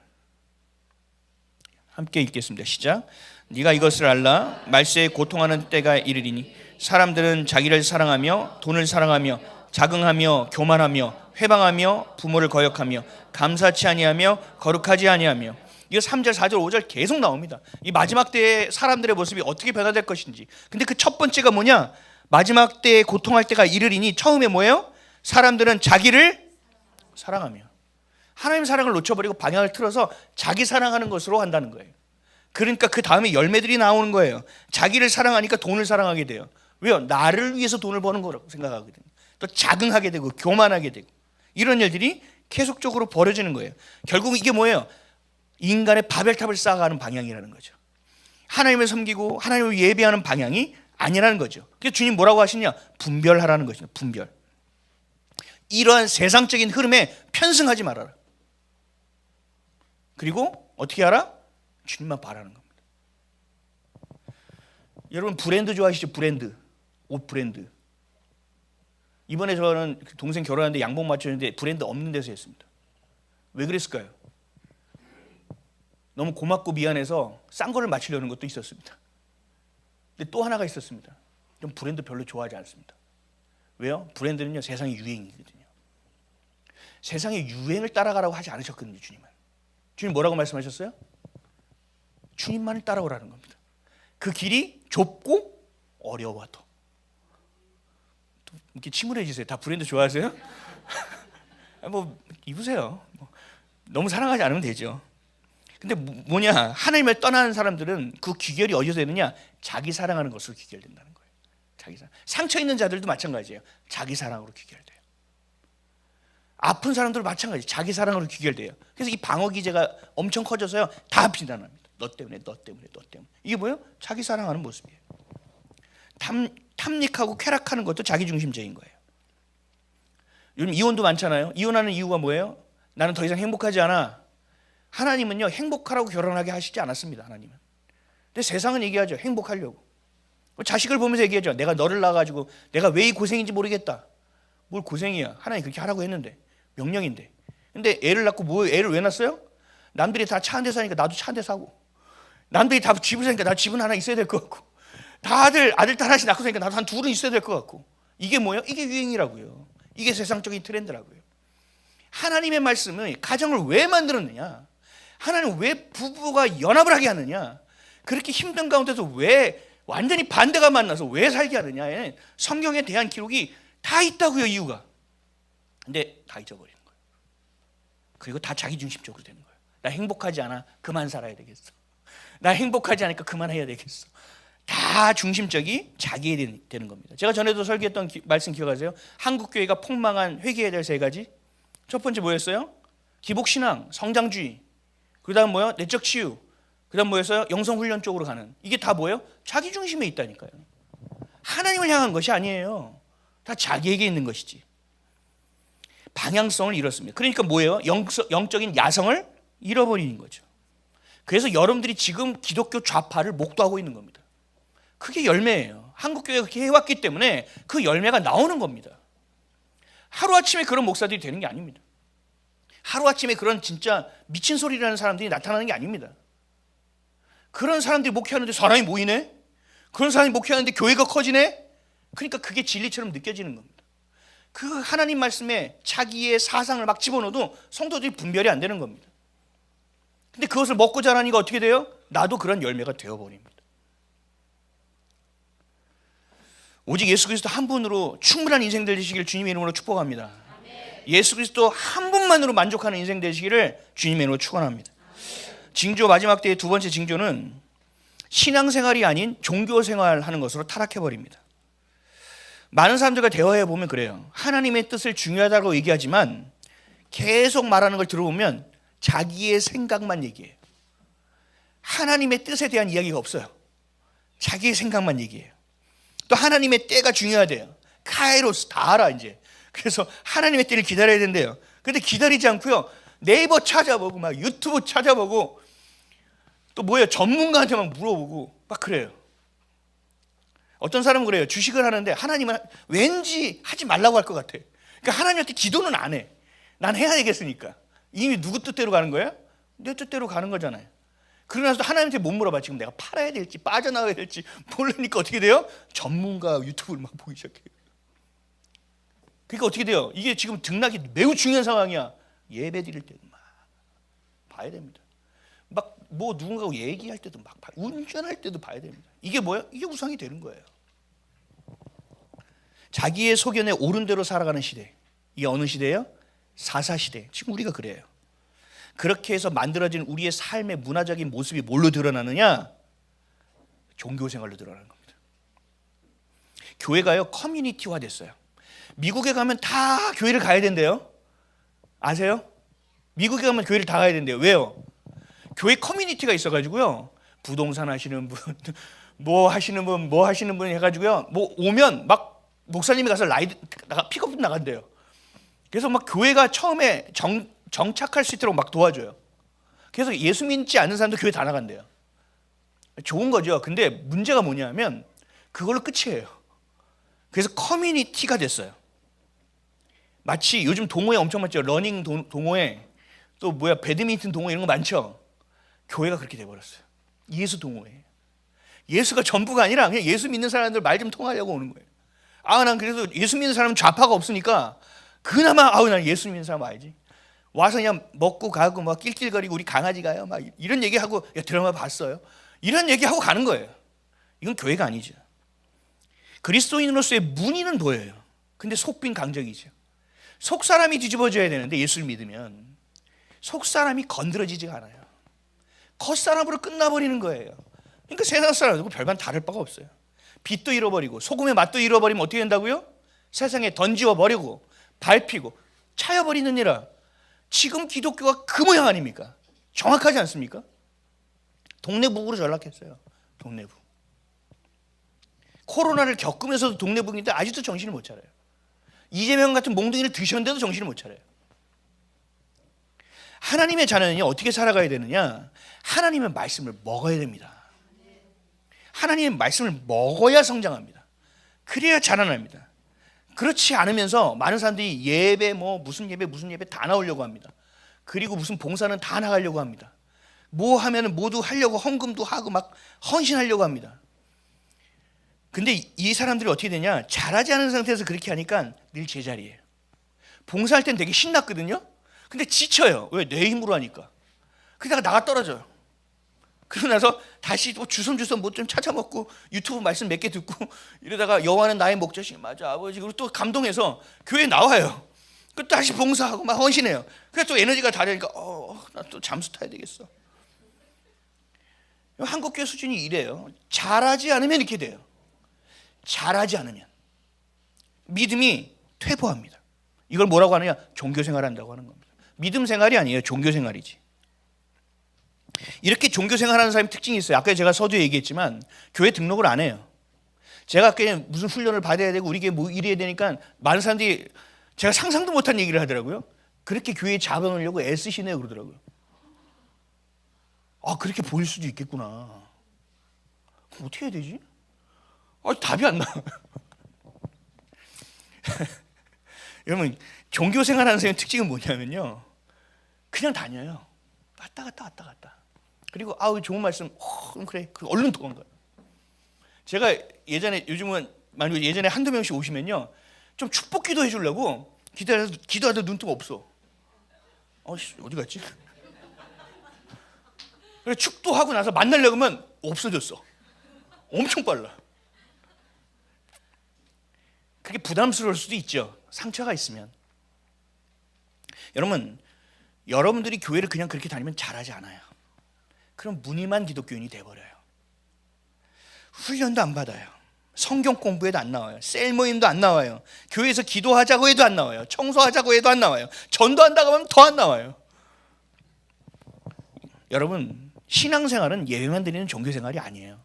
함께 읽겠습니다. 시작. 네가 이것을 알라. 말세에 고통하는 때가 이르리니 사람들은 자기를 사랑하며 돈을 사랑하며 자긍하며 교만하며 회방하며 부모를 거역하며 감사치 아니하며 거룩하지 아니하며. 이거 3절 4절 5절 계속 나옵니다. 이 마지막 때의 사람들의 모습이 어떻게 변화될 것인지. 근데 그 첫 번째가 뭐냐? 마지막 때에 고통할 때가 이르리니 처음에 뭐예요? 사람들은 자기를 사랑하며. 하나님 사랑을 놓쳐버리고 방향을 틀어서 자기 사랑하는 것으로 한다는 거예요. 그러니까 그 다음에 열매들이 나오는 거예요. 자기를 사랑하니까 돈을 사랑하게 돼요. 왜요? 나를 위해서 돈을 버는 거라고 생각하거든요. 또 자긍하게 되고 교만하게 되고 이런 일들이 계속적으로 벌어지는 거예요. 결국 이게 뭐예요? 인간의 바벨탑을 쌓아가는 방향이라는 거죠. 하나님을 섬기고 하나님을 예배하는 방향이 아니라는 거죠. 그래서 주님 뭐라고 하시냐? 분별하라는 것이죠. 분별. 이러한 세상적인 흐름에 편승하지 말아라. 그리고 어떻게 하라? 주님만 바라는 겁니다. 여러분 브랜드 좋아하시죠? 브랜드. 옷 브랜드. 이번에 저는 동생 결혼하는데 양복 맞췄는데 브랜드 없는 데서 했습니다. 왜 그랬을까요? 너무 고맙고 미안해서 싼 거를 맞추려는 것도 있었습니다. 근데 또 하나가 있었습니다. 좀 브랜드 별로 좋아하지 않습니다. 왜요? 브랜드는요 세상의 유행이거든요. 세상의 유행을 따라가라고 하지 않으셨거든요. 주님은. 주님 뭐라고 말씀하셨어요? 주님만을 따라오라는 겁니다. 그 길이 좁고 어려워도. 이렇게 침울해지세요. 다 브랜드 좋아하세요? 뭐 입으세요. 너무 사랑하지 않으면 되죠. 근데 뭐냐? 하나님을 떠나는 사람들은 그 귀결이 어디서 되느냐? 자기 사랑하는 것으로 귀결된다는 거예요. 자기 사랑. 상처 있는 자들도 마찬가지예요. 자기 사랑으로 귀결돼요. 아픈 사람들도 마찬가지. 자기 사랑으로 귀결돼요. 그래서 이 방어 기제가 엄청 커져서요. 다 비난합니다. 너 때문에, 너 때문에, 너 때문에. 이게 뭐예요? 자기 사랑하는 모습이에요. 탐닉하고 쾌락하는 것도 자기중심적인 거예요. 요즘 이혼도 많잖아요. 이혼하는 이유가 뭐예요? 나는 더 이상 행복하지 않아. 하나님은요 행복하라고 결혼하게 하시지 않았습니다. 하나님은. 근데 세상은 얘기하죠. 행복하려고. 자식을 보면서 얘기하죠. 내가 너를 낳아가지고 내가 왜 이 고생인지 모르겠다. 뭘 고생이야. 하나님 그렇게 하라고 했는데. 명령인데. 근데 애를 낳고 뭐 애를 왜 낳았어요? 남들이 다 차 한 대 사니까 나도 차 한 대 사고. 남들이 다 집을 사니까 나도 집은 하나 있어야 될 것 같고. 아들 딸 하나씩 낳고 사니까 나도 한 둘은 있어야 될 것 같고. 이게 뭐예요? 이게 유행이라고요. 이게 세상적인 트렌드라고요. 하나님의 말씀은 가정을 왜 만들었느냐? 하나님 왜 부부가 연합을 하게 하느냐? 그렇게 힘든 가운데서 왜 완전히 반대가 만나서 왜 살게 하느냐에 성경에 대한 기록이 다 있다고요. 이유가. 근데 다 잊어버리는 거예요. 그리고 다 자기중심적으로 되는 거예요. 나 행복하지 않아. 그만 살아야 되겠어. 나 행복하지 않으니까 그만해야 되겠어. 다 중심적이 자기에 되는 겁니다. 제가 전에도 설교했던 말씀 기억하세요? 한국교회가 폭망한 회개해야 될 세 가지. 첫 번째 뭐였어요? 기복신앙, 성장주의. 그 다음 뭐예요? 내적 치유. 그 다음 뭐였어요? 영성훈련 쪽으로 가는. 이게 다 뭐예요? 자기 중심에 있다니까요. 하나님을 향한 것이 아니에요. 다 자기에게 있는 것이지. 방향성을 잃었습니다. 그러니까 뭐예요? 영적인 야성을 잃어버리는 거죠. 그래서 여러분들이 지금 기독교 좌파를 목도하고 있는 겁니다. 그게 열매예요. 한국교회가 그렇게 해왔기 때문에 그 열매가 나오는 겁니다. 하루아침에 그런 목사들이 되는 게 아닙니다. 하루아침에 그런 진짜 미친 소리라는 사람들이 나타나는 게 아닙니다. 그런 사람들이 목회하는데 사람이 모이네? 그런 사람이 목회하는데 교회가 커지네? 그러니까 그게 진리처럼 느껴지는 겁니다. 그 하나님 말씀에 자기의 사상을 막 집어넣어도 성도들이 분별이 안 되는 겁니다. 근데 그것을 먹고 자라니까 어떻게 돼요? 나도 그런 열매가 되어버립니다. 오직 예수 그리스도 한 분으로 충분한 인생 되시기를 주님의 이름으로 축복합니다. 예수 그리스도 한 분만으로 만족하는 인생 되시기를 주님의 이름으로 축원합니다. 징조 마지막 때의 두 번째 징조는 신앙생활이 아닌 종교생활하는 것으로 타락해버립니다. 많은 사람들과 대화해 보면 그래요. 하나님의 뜻을 중요하다고 얘기하지만 계속 말하는 걸 들어보면 자기의 생각만 얘기해요. 하나님의 뜻에 대한 이야기가 없어요. 자기의 생각만 얘기해요. 또 하나님의 때가 중요하대요. 카이로스 다 알아 이제. 그래서 하나님의 때를 기다려야 된대요. 근데 기다리지 않고요, 네이버 찾아보고 막 유튜브 찾아보고 또 뭐예요, 전문가한테 막 물어보고 막 그래요. 어떤 사람은 그래요. 주식을 하는데 하나님은 왠지 하지 말라고 할 것 같아. 그러니까 하나님한테 기도는 안 해. 난 해야 되겠으니까. 이미 누구 뜻대로 가는 거야? 내 뜻대로 가는 거잖아요. 그러고 나서 하나님한테 못 물어봐. 지금 내가 팔아야 될지 빠져나가야 될지 모르니까 어떻게 돼요? 전문가 유튜브를 막 보기 시작해요. 그러니까 어떻게 돼요? 이게 지금 등락이 매우 중요한 상황이야. 예배 드릴 때도 막 봐야 됩니다. 막 뭐 누군가하고 얘기할 때도 막 봐요. 운전할 때도 봐야 됩니다. 이게 뭐야? 이게 우상이 되는 거예요. 자기의 소견에 옳은 대로 살아가는 시대. 이게 어느 시대예요? 사사시대. 지금 우리가 그래요. 그렇게 해서 만들어진 우리의 삶의 문화적인 모습이 뭘로 드러나느냐? 종교생활로 드러나는 겁니다. 교회가요, 커뮤니티화 됐어요. 미국에 가면 다 교회를 가야 된대요. 아세요? 미국에 가면 교회를 다 가야 된대요. 왜요? 교회 커뮤니티가 있어가지고요, 부동산 하시는 분, 뭐 하시는 분, 뭐 하시는 분 해가지고요, 뭐 오면 막 목사님이 가서 픽업 나간대요. 그래서 막 교회가 처음에 정착할 수 있도록 막 도와줘요. 그래서 예수 믿지 않는 사람도 교회 다 나간대요. 좋은 거죠. 근데 문제가 뭐냐면 그걸로 끝이에요. 그래서 커뮤니티가 됐어요. 마치 요즘 동호회 엄청 많죠. 러닝 동호회, 또 뭐야 배드민턴 동호회 이런 거 많죠. 교회가 그렇게 돼버렸어요. 예수 동호회. 예수가 전부가 아니라 그냥 예수 믿는 사람들 말 좀 통하려고 오는 거예요. 난 그래서 예수 믿는 사람은 좌파가 없으니까 그나마 난 예수 믿는 사람 알지. 와서 그냥 먹고 가고 막 낄낄거리고 우리 강아지 가요 막 이런 얘기하고, 야 드라마 봤어요? 이런 얘기하고 가는 거예요. 이건 교회가 아니죠. 그리스도인으로서의 문의는 보여요. 근데 속빈 강적이죠. 속 사람이 뒤집어져야 되는데 예수를 믿으면 속 사람이 건드려지지가 않아요. 겉사람으로 끝나버리는 거예요. 그러니까 세상 사람하고 별반 다를 바가 없어요. 빛도 잃어버리고 소금의 맛도 잃어버리면 어떻게 된다고요? 세상에 던지워 버리고 밟히고 차여버리느니라. 지금 기독교가 그 모양 아닙니까? 정확하지 않습니까? 동네북으로 전락했어요. 동네북. 코로나를 겪으면서도 동네북인데 아직도 정신을 못 차려요. 이재명 같은 몽둥이를 드셨는데도 정신을 못 차려요. 하나님의 자녀는요, 어떻게 살아가야 되느냐? 하나님의 말씀을 먹어야 됩니다. 하나님의 말씀을 먹어야 성장합니다. 그래야 자라납니다. 그렇지 않으면서 많은 사람들이 예배 무슨 예배 다 나오려고 합니다. 그리고 무슨 봉사는 다 나가려고 합니다. 뭐 하면은 모두 하려고 헌금도 하고 막 헌신하려고 합니다. 근데 이 사람들이 어떻게 되냐? 잘하지 않은 상태에서 그렇게 하니까 늘 제자리예요. 봉사할 땐 되게 신났거든요. 근데 지쳐요. 왜? 내 힘으로 하니까. 그러다가 나가 떨어져요. 그러고 나서 다시 또 주섬주섬 뭐 좀 찾아 먹고 유튜브 말씀 몇 개 듣고 이러다가 여호와는 나의 목자시, 맞아 아버지, 그리고 또 감동해서 교회 나와요. 그 다시 봉사하고 막 헌신해요. 그래서 또 에너지가 다르니까 나 또 잠수 타야 되겠어. 한국교회 수준이 이래요. 잘하지 않으면 이렇게 돼요. 잘하지 않으면 믿음이 퇴보합니다. 이걸 뭐라고 하느냐? 종교생활 한다고 하는 겁니다. 믿음 생활이 아니에요. 종교생활이지. 이렇게 종교생활하는 사람이 특징이 있어요. 아까 제가 서두에 얘기했지만 교회 등록을 안 해요. 제가 아까 무슨 훈련을 받아야 되고 우리 교회 뭐 이래야 되니까 많은 사람들이 제가 상상도 못한 얘기를 하더라고요. 그렇게 교회에 잡아놓으려고 애쓰시네요 그러더라고요. 그렇게 보일 수도 있겠구나. 그럼 어떻게 해야 되지? 답이 안 나. 여러분, 종교생활하는 사람의 특징은 뭐냐면요, 그냥 다녀요. 왔다 갔다 왔다 갔다. 그리고 아우 좋은 말씀, 그래, 얼른 도망가요. 제가 요즘은 예전에 한두 명씩 오시면요, 좀 축복 기도해 주려고 기도하다 눈뜨고 없어. 어디 갔지? 그래 축도하고 나서 만나려고 하면 없어졌어. 엄청 빨라. 그게 부담스러울 수도 있죠. 상처가 있으면. 여러분들이 교회를 그냥 그렇게 다니면 잘하지 않아요. 그럼 무늬만 기독교인이 돼버려요. 훈련도 안 받아요. 성경 공부에도 안 나와요. 셀 모임도 안 나와요. 교회에서 기도하자고 해도 안 나와요. 청소하자고 해도 안 나와요. 전도한다고 하면 더 안 나와요. 여러분, 신앙생활은 예배만 드리는 종교생활이 아니에요.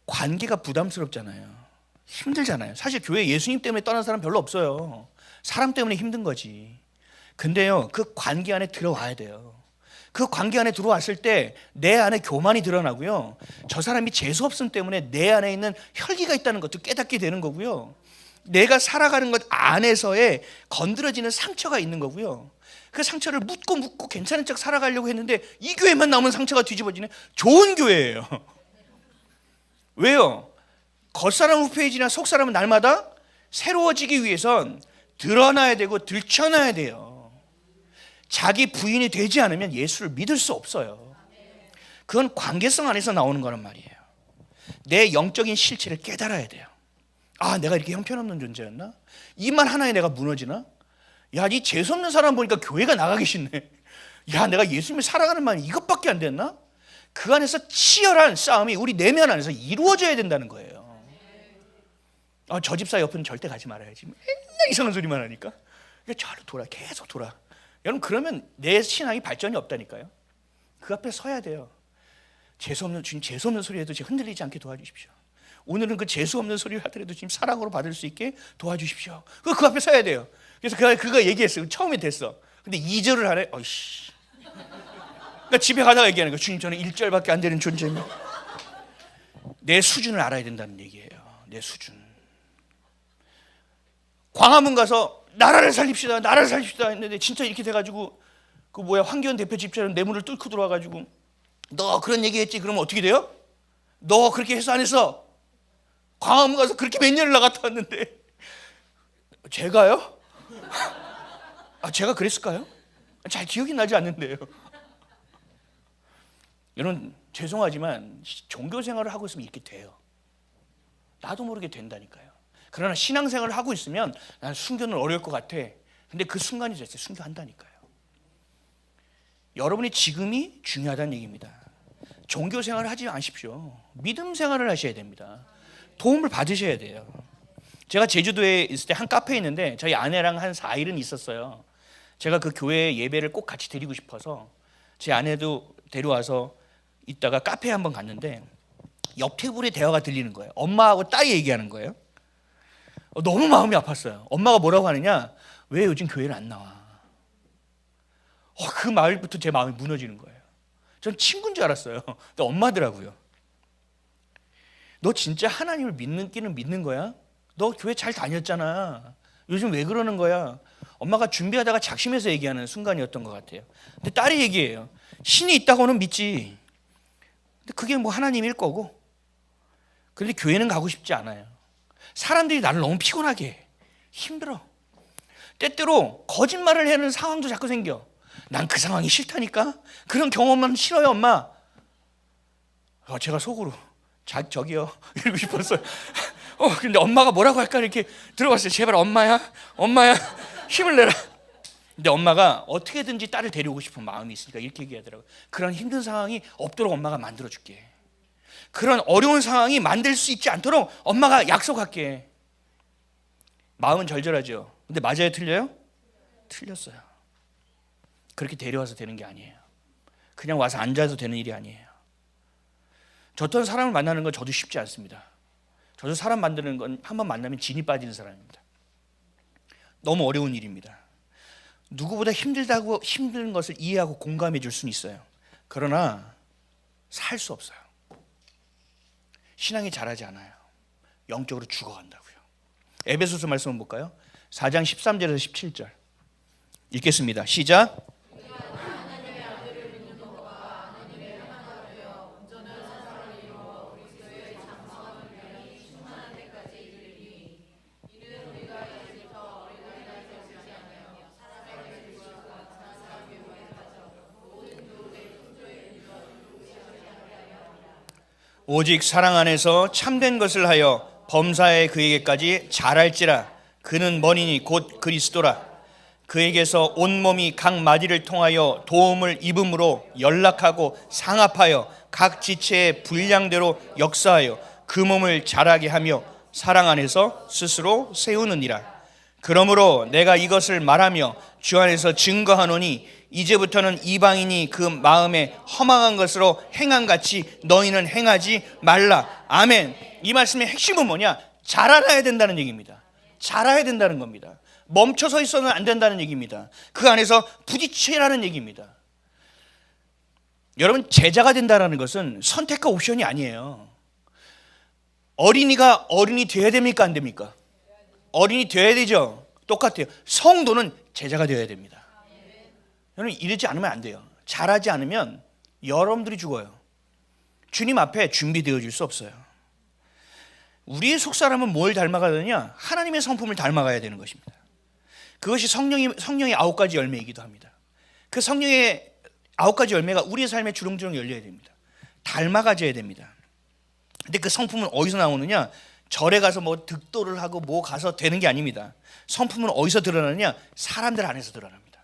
관계가 부담스럽잖아요. 힘들잖아요. 사실 교회 예수님 때문에 떠난 사람 별로 없어요. 사람 때문에 힘든 거지. 근데요, 그 관계 안에 들어와야 돼요. 그 관계 안에 들어왔을 때 내 안에 교만이 드러나고요, 저 사람이 재수없음 때문에 내 안에 있는 혈기가 있다는 것도 깨닫게 되는 거고요, 내가 살아가는 것 안에서의 건드려지는 상처가 있는 거고요, 그 상처를 묻고 괜찮은 척 살아가려고 했는데 이 교회만 나오면 상처가 뒤집어지네. 좋은 교회예요. 왜요? 겉사람 후페이지나 속사람은 날마다 새로워지기 위해선 드러나야 되고 들춰놔야 돼요. 자기 부인이 되지 않으면 예수를 믿을 수 없어요. 그건 관계성 안에서 나오는 거란 말이에요. 내 영적인 실체를 깨달아야 돼요. 내가 이렇게 형편없는 존재였나? 이 말 하나에 내가 무너지나? 야, 이 재수없는 사람 보니까 교회가 나가기 싫네. 야, 내가 예수님을 살아가는 말이 이것밖에 안 됐나? 그 안에서 치열한 싸움이 우리 내면 안에서 이루어져야 된다는 거예요. 저 집사 옆은 절대 가지 말아야지. 맨날 이상한 소리만 하니까. 저로 돌아, 계속 돌아. 여러분, 그러면 내 신앙이 발전이 없다니까요. 그 앞에 서야 돼요. 주님, 재수없는 소리 해도 흔들리지 않게 도와주십시오. 오늘은 그 재수없는 소리를 하더라도 지금 사랑으로 받을 수 있게 도와주십시오. 그 앞에 서야 돼요. 그래서 그거 얘기했어요. 처음에 됐어. 근데 2절을 하래. 그러니까 집에 가다가 얘기하는 거예요. 주님, 저는 1절밖에 안 되는 존재입니다. 내 수준을 알아야 된다는 얘기예요. 내 수준. 광화문 가서 나라를 살립시다 했는데 진짜 이렇게 돼가지고 황교안 대표 집처럼 뇌물을 뚫고 들어와가지고 너 그런 얘기했지? 그러면 어떻게 돼요? 너 그렇게 해서 안 했어? 광화문 가서 그렇게 몇 년을 나갔다 왔는데 제가요? 제가 그랬을까요? 잘 기억이 나지 않는데요. 여러분, 죄송하지만 종교 생활을 하고 있으면 이렇게 돼요. 나도 모르게 된다니까요. 그러나 신앙생활을 하고 있으면 난 순교는 어려울 것 같아. 근데 그 순간이 됐어요. 순교한다니까요. 여러분이 지금이 중요하다는 얘기입니다. 종교 생활을 하지 마십시오. 믿음 생활을 하셔야 됩니다. 도움을 받으셔야 돼요. 제가 제주도에 있을 때 한 카페에 있는데 저희 아내랑 한 4일은 있었어요. 제가 그 교회 예배를 꼭 같이 드리고 싶어서 제 아내도 데려와서 있다가 카페에 한번 갔는데 옆 테이블에 대화가 들리는 거예요. 엄마하고 딸이 얘기하는 거예요. 너무 마음이 아팠어요. 엄마가 뭐라고 하느냐? 왜 요즘 교회를 안 나와? 그 말부터 제 마음이 무너지는 거예요. 전 친구인 줄 알았어요. 근데 엄마더라고요. 너 진짜 하나님을 믿는 믿는 거야? 너 교회 잘 다녔잖아. 요즘 왜 그러는 거야? 엄마가 준비하다가 작심해서 얘기하는 순간이었던 것 같아요. 근데 딸이 얘기해요. 신이 있다고는 믿지. 근데 그게 하나님일 거고. 그런데 교회는 가고 싶지 않아요. 사람들이 나를 너무 피곤하게 해. 힘들어. 때때로 거짓말을 하는 상황도 자꾸 생겨. 난 그 상황이 싫다니까. 그런 경험은 싫어요, 엄마. 제가 속으로 저기요 이러고 싶었어요. 근데 엄마가 뭐라고 할까 이렇게 들어갔어요. 제발 엄마야 힘을 내라. 근데 엄마가 어떻게든지 딸을 데려오고 싶은 마음이 있으니까 이렇게 얘기하더라고요. 그런 힘든 상황이 없도록 엄마가 만들어줄게. 그런 어려운 상황이 만들 수 있지 않도록 엄마가 약속할게. 마음은 절절하죠. 근데 맞아요, 틀려요? 틀렸어요. 그렇게 데려와서 되는 게 아니에요. 그냥 와서 앉아서 되는 일이 아니에요. 저 또한 사람을 만나는 건 저도 쉽지 않습니다. 저도 사람 만드는 건 한번 만나면 진이 빠지는 사람입니다. 너무 어려운 일입니다. 누구보다 힘든 것을 이해하고 공감해 줄 수는 있어요. 그러나 살 수 없어요. 신앙이 자라지 않아요. 영적으로 죽어간다고요. 에베소서 말씀 볼까요? 4장 13절에서 17절. 읽겠습니다. 시작. 오직 사랑 안에서 참된 것을 하여 범사에 그에게까지 잘할지라. 그는 머니니 곧 그리스도라. 그에게서 온몸이 각 마디를 통하여 도움을 입음으로 연락하고 상합하여 각 지체의 분량대로 역사하여 그 몸을 자라게 하며 사랑 안에서 스스로 세우느니라. 그러므로 내가 이것을 말하며 주 안에서 증거하노니 이제부터는 이방인이 그 마음에 허망한 것으로 행함같이 너희는 행하지 말라. 아멘. 이 말씀의 핵심은 뭐냐? 자라나야 된다는 얘기입니다. 자라야 된다는 겁니다. 멈춰서 있어는 안 된다는 얘기입니다. 그 안에서 부딪히라는 얘기입니다. 여러분, 제자가 된다는 것은 선택과 옵션이 아니에요. 어린이가 어른이 돼야 됩니까? 안 됩니까? 어린이 돼야 되죠. 똑같아요. 성도는 제자가 되어야 됩니다. 여러분, 이러지 않으면 안 돼요. 잘하지 않으면 여러분들이 죽어요. 주님 앞에 준비되어 줄 수 없어요. 우리의 속사람은 뭘 닮아가느냐? 하나님의 성품을 닮아가야 되는 것입니다. 그것이 성령의 9가지 열매이기도 합니다. 그 성령의 9가지 열매가 우리의 삶에 주렁주렁 열려야 됩니다. 닮아가져야 됩니다. 근데 그 성품은 어디서 나오느냐? 절에 가서 뭐 득도를 하고 뭐 가서 되는 게 아닙니다. 성품은 어디서 드러나느냐? 사람들 안에서 드러납니다.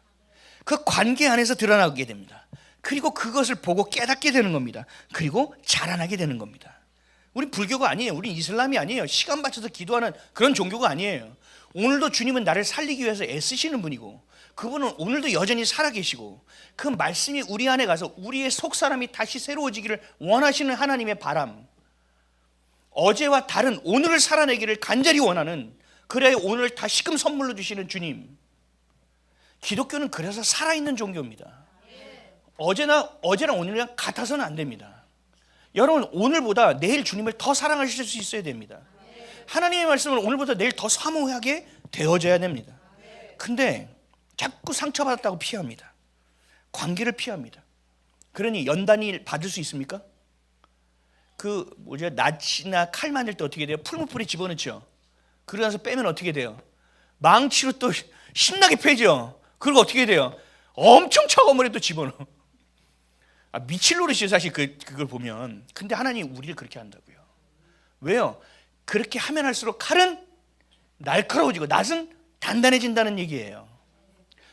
그 관계 안에서 드러나게 됩니다. 그리고 그것을 보고 깨닫게 되는 겁니다. 그리고 자라나게 되는 겁니다. 우리 불교가 아니에요. 우리 이슬람이 아니에요. 시간 맞춰서 기도하는 그런 종교가 아니에요. 오늘도 주님은 나를 살리기 위해서 애쓰시는 분이고, 그분은 오늘도 여전히 살아계시고, 그 말씀이 우리 안에 가서 우리의 속사람이 다시 새로워지기를 원하시는 하나님의 바람, 어제와 다른 오늘을 살아내기를 간절히 원하는, 그래야 오늘을 다시금 선물로 주시는 주님. 기독교는 그래서 살아있는 종교입니다. 어제랑 오늘이랑 같아서는 안 됩니다. 여러분, 오늘보다 내일 주님을 더 사랑하실 수 있어야 됩니다. 하나님의 말씀을 오늘보다 내일 더 사모하게 되어져야 됩니다. 근데 자꾸 상처받았다고 피합니다. 관계를 피합니다. 그러니 연단일 받을 수 있습니까? 낫이나 칼 만들 때 어떻게 돼요? 풀무풀이 집어넣죠. 그러고 나서 빼면 어떻게 돼요? 망치로 또 신나게 패죠. 그리고 어떻게 돼요? 엄청 차가운 물에 또 집어넣어. 미칠 노릇이에요, 사실 그걸 보면. 근데 하나님 우리를 그렇게 한다고요. 왜요? 그렇게 하면 할수록 칼은 날카로워지고 낫은 단단해진다는 얘기예요.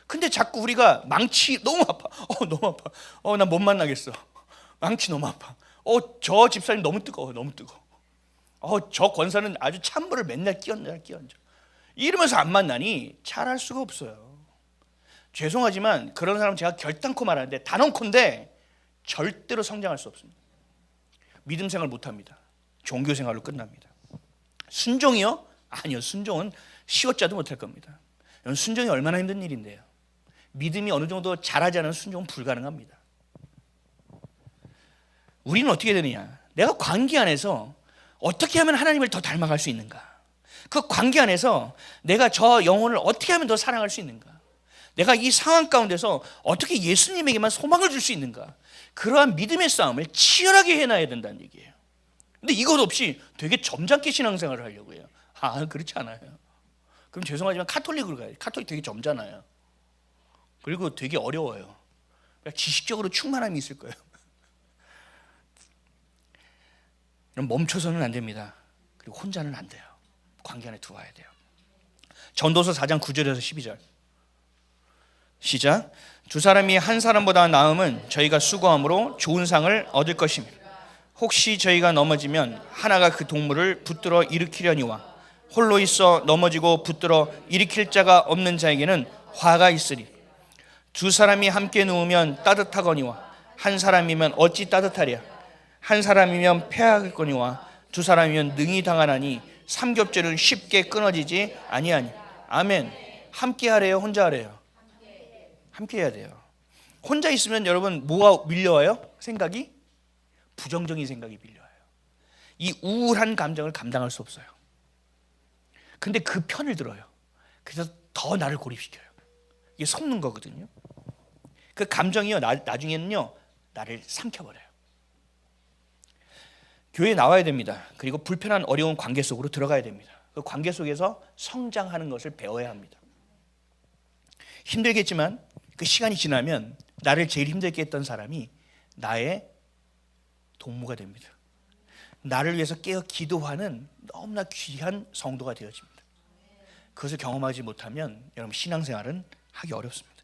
근데 자꾸 우리가 망치 너무 아파. 너무 아파. 난 못 만나겠어. 망치 너무 아파. 저 집사님 너무 뜨거워. 너무 뜨거워. 저 권사는 아주 찬물을 맨날 끼얹어. 이러면서 안 만나니 잘할 수가 없어요. 죄송하지만 그런 사람 제가 결단코 말하는데 단언컨대 절대로 성장할 수 없습니다. 믿음 생활 못합니다. 종교 생활로 끝납니다. 순종이요? 아니요. 순종은 시옷자도 못할 겁니다. 순종이 얼마나 힘든 일인데요. 믿음이 어느 정도 잘하지 않은 순종은 불가능합니다. 우리는 어떻게 되느냐? 내가 관계 안에서 어떻게 하면 하나님을 더 닮아갈 수 있는가? 그 관계 안에서 내가 저 영혼을 어떻게 하면 더 사랑할 수 있는가? 내가 이 상황 가운데서 어떻게 예수님에게만 소망을 줄 수 있는가? 그러한 믿음의 싸움을 치열하게 해놔야 된다는 얘기예요. 근데 이것 없이 되게 점잖게 신앙생활을 하려고 해요. 그렇지 않아요. 그럼 죄송하지만 카톨릭으로 가요. 카톨릭 되게 점잖아요. 그리고 되게 어려워요. 지식적으로 충만함이 있을 거예요. 그럼 멈춰서는 안 됩니다. 그리고 혼자는 안 돼요. 관계 안에 들어와야 돼요. 전도서 4장 9절에서 12절 시작. 두 사람이 한 사람보다 나음은 저희가 수고함으로 좋은 상을 얻을 것입니다. 혹시 저희가 넘어지면 하나가 그 동물을 붙들어 일으키려니와 홀로 있어 넘어지고 붙들어 일으킬 자가 없는 자에게는 화가 있으리. 두 사람이 함께 누우면 따뜻하거니와 한 사람이면 어찌 따뜻하랴. 한 사람이면 패하겠거니와 두 사람이면 능히 당하나니 삼겹살은 쉽게 끊어지지 아니하니. 아멘. 함께 하래요? 혼자 하래요? 함께 해야 돼요. 혼자 있으면 여러분 뭐가 밀려와요? 생각이? 부정적인 생각이 밀려와요. 이 우울한 감정을 감당할 수 없어요. 근데 그 편을 들어요. 그래서 더 나를 고립시켜요. 이게 속는 거거든요. 그 감정이요 나중에는요 나를 삼켜버려요. 교회에 나와야 됩니다. 그리고 불편한 어려운 관계 속으로 들어가야 됩니다. 그 관계 속에서 성장하는 것을 배워야 합니다. 힘들겠지만 그 시간이 지나면 나를 제일 힘들게 했던 사람이 나의 동무가 됩니다. 나를 위해서 깨어 기도하는 너무나 귀한 성도가 되어집니다. 그것을 경험하지 못하면 여러분 신앙생활은 하기 어렵습니다.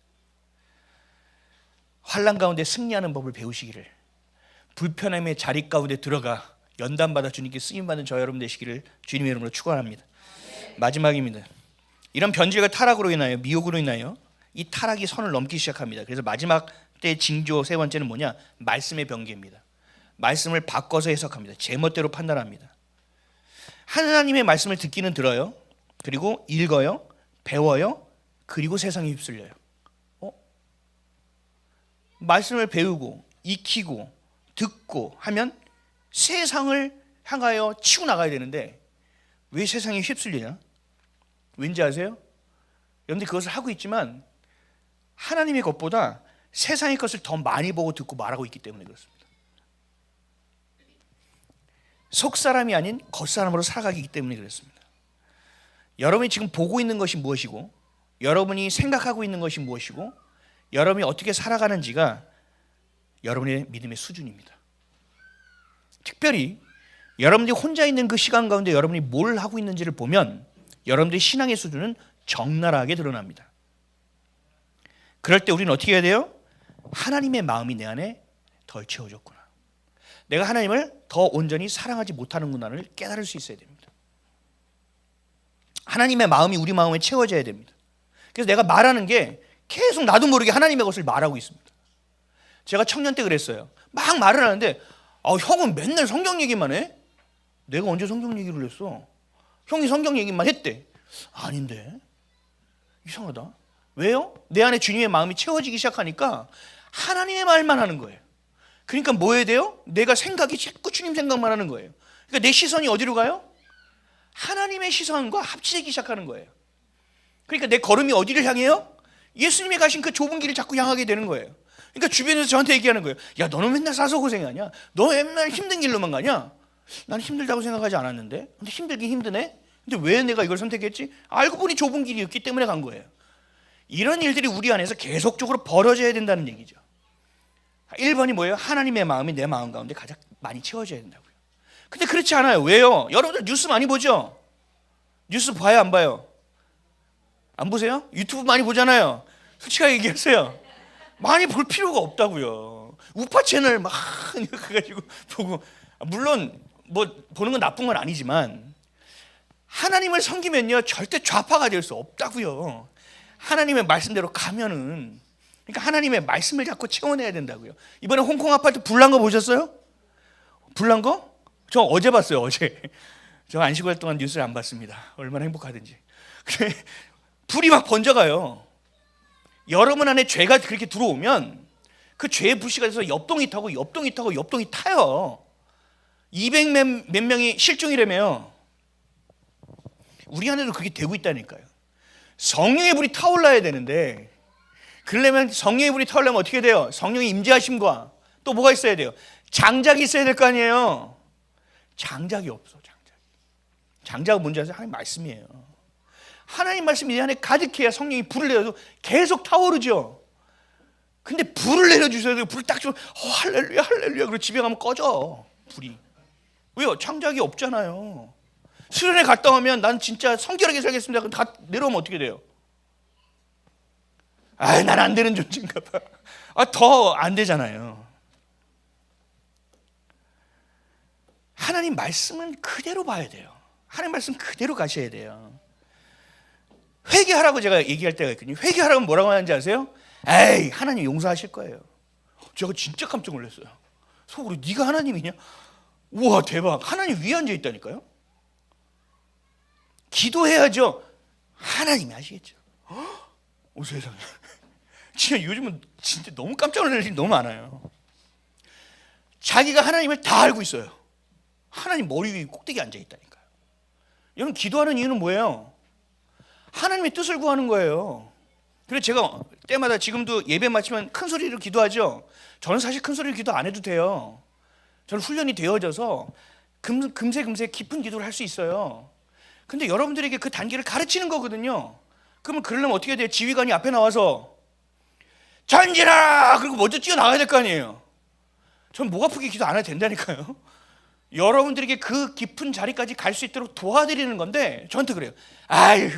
환난 가운데 승리하는 법을 배우시기를, 불편함의 자리 가운데 들어가 연단받아 주님께 쓰임받는 저 여러분 되시기를 주님의 이름으로 축원합니다. 마지막입니다. 이런 변질과 타락으로 인하여, 미혹으로 인하여 이 타락이 선을 넘기 시작합니다. 그래서 마지막 때 징조 세 번째는 뭐냐? 말씀의 변개입니다. 말씀을 바꿔서 해석합니다. 제멋대로 판단합니다. 하나님의 말씀을 듣기는 들어요. 그리고 읽어요. 배워요. 그리고 세상에 휩쓸려요. 말씀을 배우고 익히고 듣고 하면 세상을 향하여 치고 나가야 되는데 왜 세상에 휩쓸리냐? 왠지 아세요? 여러분들 그것을 하고 있지만 하나님의 것보다 세상의 것을 더 많이 보고 듣고 말하고 있기 때문에 그렇습니다. 속사람이 아닌 겉사람으로 살아가기 때문에 그렇습니다. 여러분이 지금 보고 있는 것이 무엇이고, 여러분이 생각하고 있는 것이 무엇이고, 여러분이 어떻게 살아가는지가 여러분의 믿음의 수준입니다. 특별히 여러분들이 혼자 있는 그 시간 가운데 여러분이 뭘 하고 있는지를 보면 여러분들의 신앙의 수준은 적나라하게 드러납니다. 그럴 때 우리는 어떻게 해야 돼요? 하나님의 마음이 내 안에 덜 채워졌구나, 내가 하나님을 더 온전히 사랑하지 못하는구나를 깨달을 수 있어야 됩니다. 하나님의 마음이 우리 마음에 채워져야 됩니다. 그래서 내가 말하는 게 계속 나도 모르게 하나님의 것을 말하고 있습니다. 제가 청년 때 그랬어요. 막 말을 하는데 형은 맨날 성경 얘기만 해? 내가 언제 성경 얘기를 했어? 형이 성경 얘기만 했대. 아닌데 이상하다. 왜요? 내 안에 주님의 마음이 채워지기 시작하니까 하나님의 말만 하는 거예요. 그러니까 뭐 해야 돼요? 내가 생각이 자꾸 주님 생각만 하는 거예요. 그러니까 내 시선이 어디로 가요? 하나님의 시선과 합치기 시작하는 거예요. 그러니까 내 걸음이 어디를 향해요? 예수님이 가신 그 좁은 길을 자꾸 향하게 되는 거예요. 그러니까 주변에서 저한테 얘기하는 거예요. 야, 너는 맨날 싸서 고생하냐? 너 맨날 힘든 길로만 가냐? 난 힘들다고 생각하지 않았는데. 근데 힘들긴 힘드네. 근데 왜 내가 이걸 선택했지? 알고 보니 좁은 길이었기 때문에 간 거예요. 이런 일들이 우리 안에서 계속적으로 벌어져야 된다는 얘기죠. 1번이 뭐예요? 하나님의 마음이 내 마음 가운데 가장 많이 채워져야 된다고요. 근데 그렇지 않아요. 왜요? 여러분들 뉴스 많이 보죠? 뉴스 봐요, 안 봐요? 안 보세요? 유튜브 많이 보잖아요. 솔직하게 얘기하세요. 많이 볼 필요가 없다고요. 우파 채널 막 해가지고 보고, 물론 뭐 보는 건 나쁜 건 아니지만 하나님을 섬기면요 절대 좌파가 될 수 없다고요. 하나님의 말씀대로 가면은, 그러니까 하나님의 말씀을 자꾸 채워내야 된다고요. 이번에 홍콩 아파트 불난 거 보셨어요? 불난 거? 저 어제 봤어요. 어제. 저 안식월 동안 뉴스를 안 봤습니다. 얼마나 행복하든지. 그래, 불이 막 번져가요. 여러분 안에 죄가 그렇게 들어오면 그 죄의 불씨가 돼서 옆동이 타고 옆동이 타고 옆동이 타요. 200 몇 명이 실종이라며요. 우리 안에도 그게 되고 있다니까요. 성령의 불이 타올라야 되는데, 그러려면 성령의 불이 타올라면 어떻게 돼요? 성령의 임재하심과 또 뭐가 있어야 돼요? 장작이 있어야 될 거 아니에요. 장작이 없어. 장작은 뭔지 아세요? 하나님 말씀이에요. 하나님 말씀이 내 안에 가득해야 성령이 불을 내려도 계속 타오르죠. 근데 불을 내려주셔야 돼요. 불 딱 주면 할렐루야 할렐루야 그리고 집에 가면 꺼져 불이. 왜요? 장작이 없잖아요. 수련회 갔다 오면 난 진짜 성결하게 살겠습니다. 그럼 다 내려오면 어떻게 돼요? 난 안 되는 존재인가 봐. 더 안 되잖아요. 하나님 말씀은 그대로 봐야 돼요. 하나님 말씀 그대로 가셔야 돼요. 회개하라고 제가 얘기할 때가 있거든요. 회개하라고 뭐라고 하는지 아세요? 에이, 하나님 용서하실 거예요. 제가 진짜 깜짝 놀랐어요. 속으로 네가 하나님이냐? 우와 대박. 하나님 위에 앉아 있다니까요. 기도해야죠. 하나님이 하시겠죠. 세상에. 진짜 요즘은 진짜 너무 깜짝 놀랄 일이 너무 많아요. 자기가 하나님을 다 알고 있어요. 하나님 머리 위에 꼭대기에 앉아 있다니까요. 여러분 기도하는 이유는 뭐예요? 하나님의 뜻을 구하는 거예요. 그래서 제가 때마다 지금도 예배 마치면 큰 소리로 기도하죠. 저는 사실 큰 소리로 기도 안 해도 돼요. 저는 훈련이 되어져서 금세 깊은 기도를 할 수 있어요. 근데 여러분들에게 그 단계를 가르치는 거거든요. 그러면 그러려면 어떻게 해야 돼요? 지휘관이 앞에 나와서 전진하라! 그리고 먼저 뛰어나가야 될 거 아니에요. 전 목 아프게 기도 안 해도 된다니까요. 여러분들에게 그 깊은 자리까지 갈 수 있도록 도와드리는 건데 저한테 그래요. 아이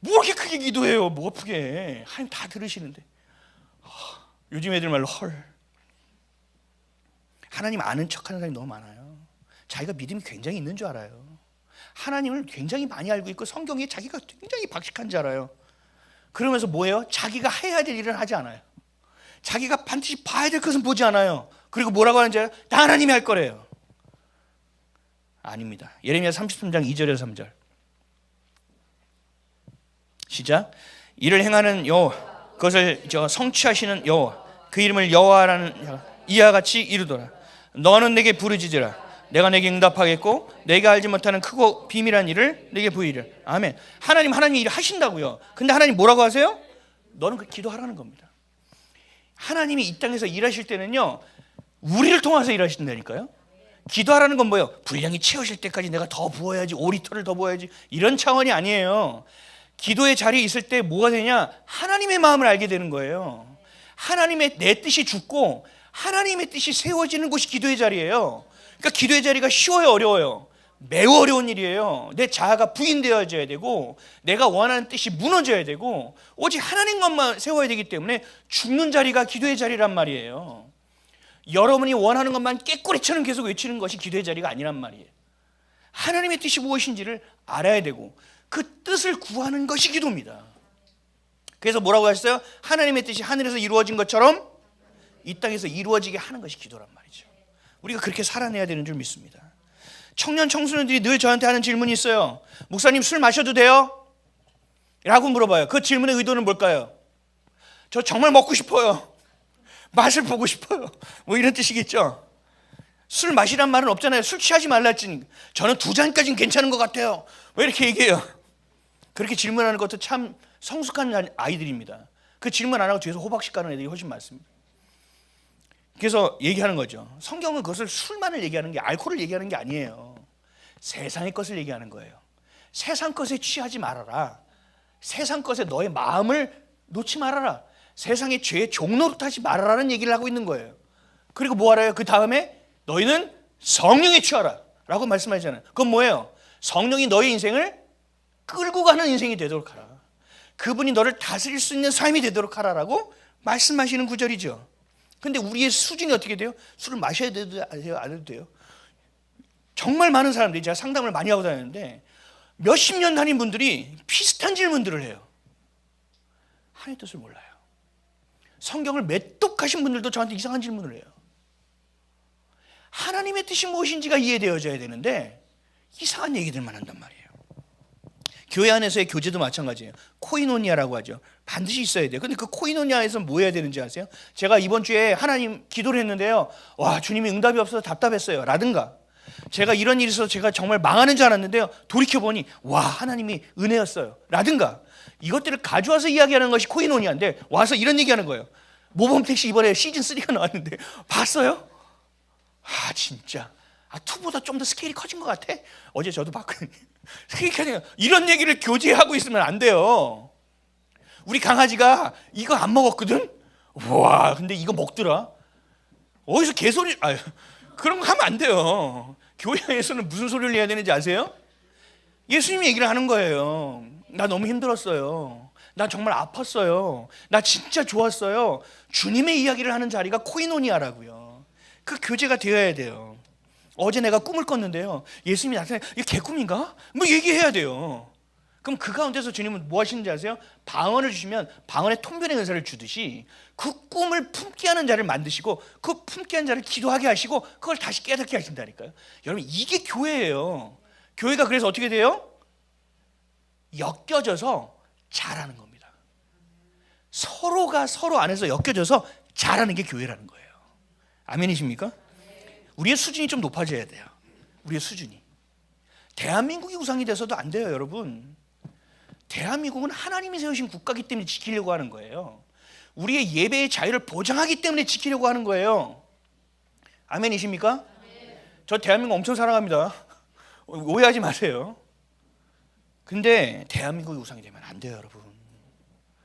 뭐 이렇게 크게 기도해요. 목 아프게. 하나님 다 들으시는데. 요즘 애들 말로 헐. 하나님 아는 척하는 사람이 너무 많아요. 자기가 믿음이 굉장히 있는 줄 알아요. 하나님을 굉장히 많이 알고 있고 성경에 자기가 굉장히 박식한 줄 알아요. 그러면서 뭐예요? 자기가 해야 될 일은 하지 않아요. 자기가 반드시 봐야 될 것은 보지 않아요. 그리고 뭐라고 하는지 알아요? 다 하나님이 할 거래요. 아닙니다. 예레미야 33장 2절에서 3절 시작. 이를 행하는 여호와, 그것을 성취하시는 여호와, 그 이름을 여호와라는 이와 같이 이르도라. 너는 내게 부르짖으라. 내가 내게 응답하겠고 내가 알지 못하는 크고 비밀한 일을 내게 보이리라. 아멘. 하나님이 일을 하신다고요. 근데 하나님 뭐라고 하세요? 너는 그 기도하라는 겁니다. 하나님이 이 땅에서 일하실 때는요, 우리를 통해서 일하신다니까요. 기도하라는 건 뭐예요? 분량이 채워질 때까지 내가 더 부어야지, 5리터를 더 부어야지, 이런 차원이 아니에요. 기도의 자리에 있을 때 뭐가 되냐? 하나님의 마음을 알게 되는 거예요. 하나님의 내 뜻이 죽고 하나님의 뜻이 세워지는 곳이 기도의 자리예요. 그러니까 기도의 자리가 쉬워요, 어려워요? 매우 어려운 일이에요. 내 자아가 부인되어져야 되고 내가 원하는 뜻이 무너져야 되고 오직 하나님 것만 세워야 되기 때문에 죽는 자리가 기도의 자리란 말이에요. 여러분이 원하는 것만 깨꼬리처럼 계속 외치는 것이 기도의 자리가 아니란 말이에요. 하나님의 뜻이 무엇인지를 알아야 되고 그 뜻을 구하는 것이 기도입니다. 그래서 뭐라고 하셨어요? 하나님의 뜻이 하늘에서 이루어진 것처럼 이 땅에서 이루어지게 하는 것이 기도란 말이죠. 우리가 그렇게 살아내야 되는 줄 믿습니다. 청년 청소년들이 늘 저한테 하는 질문이 있어요. 목사님, 술 마셔도 돼요? 라고 물어봐요. 그 질문의 의도는 뭘까요? 저 정말 먹고 싶어요. 맛을 보고 싶어요. 뭐 이런 뜻이겠죠. 술 마시란 말은 없잖아요. 술 취하지 말라 했지. 저는 2잔까지는 괜찮은 것 같아요. 왜 이렇게 얘기해요? 그렇게 질문하는 것도 참 성숙한 아이들입니다. 그 질문 안 하고 뒤에서 호박씩 가는 애들이 훨씬 많습니다. 그래서 얘기하는 거죠. 성경은 그것을 술만을 얘기하는 게, 알코올을 얘기하는 게 아니에요. 세상의 것을 얘기하는 거예요. 세상 것에 취하지 말아라. 세상 것에 너의 마음을 놓지 말아라. 세상의 죄의 종노릇하지 말아라는 얘기를 하고 있는 거예요. 그리고 뭐 하라요? 그 다음에 너희는 성령에 취하라 라고 말씀하잖아요. 그건 뭐예요? 성령이 너의 인생을 끌고 가는 인생이 되도록 하라. 그분이 너를 다스릴 수 있는 삶이 되도록 하라라고 말씀하시는 구절이죠. 근데 우리의 수준이 어떻게 돼요? 술을 마셔야 돼도 안 해도 돼요? 정말 많은 사람들이, 제가 상담을 많이 하고 다니는데 몇십 년 다닌 분들이 비슷한 질문들을 해요. 하나님의 뜻을 몰라요. 성경을 매똑하신 분들도 저한테 이상한 질문을 해요. 하나님의 뜻이 무엇인지가 이해되어져야 되는데 이상한 얘기들만 한단 말이에요. 교회 안에서의 교제도 마찬가지예요. 코이노니아라고 하죠. 반드시 있어야 돼요. 근데 그 코이노니아에서 뭐 해야 되는지 아세요? 제가 이번 주에 하나님 기도를 했는데요, 와, 주님이 응답이 없어서 답답했어요 라든가, 제가 이런 일이 있어서 제가 정말 망하는 줄 알았는데요, 돌이켜보니 와, 하나님이 은혜였어요 라든가, 이것들을 가져와서 이야기하는 것이 코이노니아인데 와서 이런 얘기하는 거예요. 모범택시 이번에 시즌3가 나왔는데 봤어요? 아, 진짜 2보다 좀 더 스케일이 커진 것 같아. 어제 저도 봤거든요. 스케일이 이런 얘기를 교제하고 있으면 안 돼요. 우리 강아지가 이거 안 먹었거든? 와, 근데 이거 먹더라. 어디서 개소리, 그런 거 하면 안 돼요. 교회에서는 무슨 소리를 해야 되는지 아세요? 예수님이 얘기를 하는 거예요. 나 너무 힘들었어요. 나 정말 아팠어요. 나 진짜 좋았어요. 주님의 이야기를 하는 자리가 코이노니아라고요. 그 교제가 되어야 돼요. 어제 내가 꿈을 꿨는데요, 예수님이 나한테 이게 개꿈인가? 뭐 얘기해야 돼요. 그럼 그 가운데서 주님은 뭐 하시는지 아세요? 방언을 주시면 방언의 통변의 은사를 주듯이 그 꿈을 품게 하는 자를 만드시고 그 품게 하는 자를 기도하게 하시고 그걸 다시 깨닫게 하신다니까요. 여러분, 이게 교회예요. 교회가 그래서 어떻게 돼요? 엮여져서 자라는 겁니다. 서로가 서로 안에서 엮여져서 자라는 게 교회라는 거예요. 아멘이십니까? 우리의 수준이 좀 높아져야 돼요. 우리의 수준이. 대한민국이 우상이 돼서도 안 돼요, 여러분. 대한민국은 하나님이 세우신 국가이기 때문에 지키려고 하는 거예요. 우리의 예배의 자유를 보장하기 때문에 지키려고 하는 거예요. 아멘이십니까? 저 대한민국 엄청 사랑합니다. 오해하지 마세요. 근데 대한민국이 우상이 되면 안 돼요, 여러분.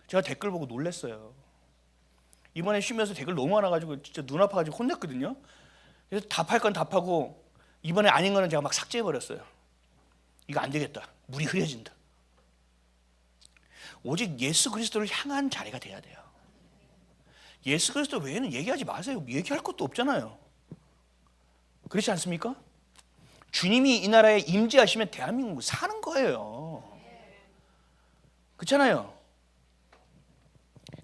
제가 댓글 보고 놀랐어요. 이번에 쉬면서 댓글 너무 많아가지고 진짜 눈 아파가지고 혼냈거든요. 그래서 답할 건 답하고 이번에 아닌 거는 제가 막 삭제해버렸어요. 이거 안 되겠다. 물이 흐려진다. 오직 예수 그리스도를 향한 자리가 돼야 돼요. 예수 그리스도 외에는 얘기하지 마세요. 얘기할 것도 없잖아요. 그렇지 않습니까? 주님이 이 나라에 임재하시면 대한민국 사는 거예요. 그렇잖아요.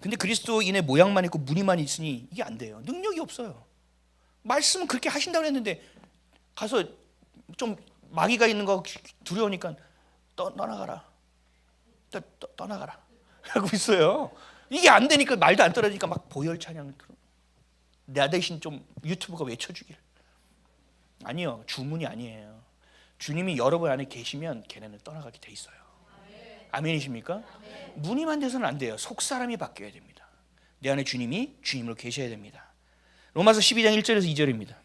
근데 그리스도인의 모양만 있고 무늬만 있으니 이게 안 돼요. 능력이 없어요. 말씀은 그렇게 하신다고 했는데 가서 좀 마귀가 있는 거 두려우니까 떠나가라. 떠나가라 하고 있어요. 이게 안 되니까 말도 안 떨어지니까 막 보혈 찬양을 들어. 나 대신 좀 유튜브가 외쳐주길. 아니요, 주문이 아니에요. 주님이 여러분 안에 계시면 걔네는 떠나가게 돼 있어요. 아멘이십니까? 무늬만 돼서는 안 돼요. 속사람이 바뀌어야 됩니다. 내 안에 주님이 주님으로 계셔야 됩니다. 로마서 12장 1절에서 2절입니다.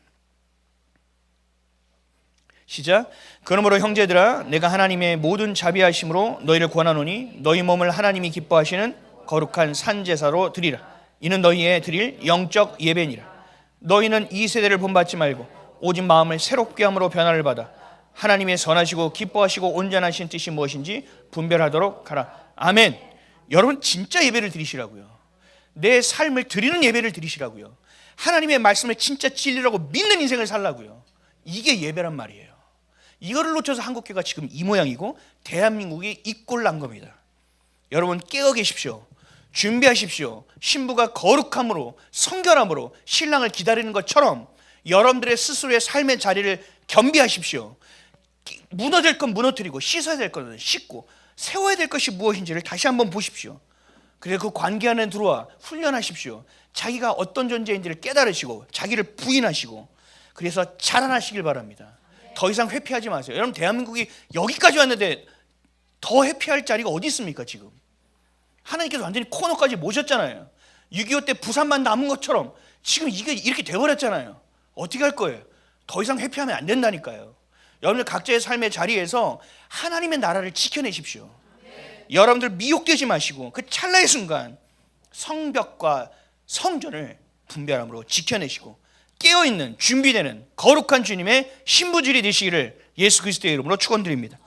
시작. 그러므로 형제들아, 내가 하나님의 모든 자비하심으로 너희를 권하노니 너희 몸을 하나님이 기뻐하시는 거룩한 산제사로 드리라. 이는 너희의 드릴 영적 예배니라. 너희는 이 세대를 본받지 말고 오직 마음을 새롭게 함으로 변화를 받아 하나님의 선하시고 기뻐하시고 온전하신 뜻이 무엇인지 분별하도록 하라. 아멘. 여러분 진짜 예배를 드리시라고요. 내 삶을 드리는 예배를 드리시라고요. 하나님의 말씀을 진짜 진리라고 믿는 인생을 살라고요. 이게 예배란 말이에요. 이거를 놓쳐서 한국교회가 지금 이 모양이고 대한민국이 이 꼴 난 겁니다. 여러분 깨어 계십시오. 준비하십시오. 신부가 거룩함으로 성결함으로 신랑을 기다리는 것처럼 여러분들의 스스로의 삶의 자리를 겸비하십시오. 무너질 건 무너뜨리고 씻어야 될 것은 씻고 세워야 될 것이 무엇인지를 다시 한번 보십시오. 그리고 그 관계 안에 들어와 훈련하십시오. 자기가 어떤 존재인지를 깨달으시고 자기를 부인하시고 그래서 자라나시길 바랍니다. 더 이상 회피하지 마세요. 여러분 대한민국이 여기까지 왔는데 더 회피할 자리가 어디 있습니까 지금? 하나님께서 완전히 코너까지 모셨잖아요. 6.25 때 부산만 남은 것처럼 지금 이게 이렇게 돼버렸잖아요. 어떻게 할 거예요? 더 이상 회피하면 안 된다니까요. 여러분들 각자의 삶의 자리에서 하나님의 나라를 지켜내십시오. 여러분들 미혹되지 마시고 그 찰나의 순간 성벽과 성전을 분별함으로 지켜내시고 깨어있는 준비되는 거룩한 주님의 신부들이 되시기를 예수 그리스도의 이름으로 축원드립니다.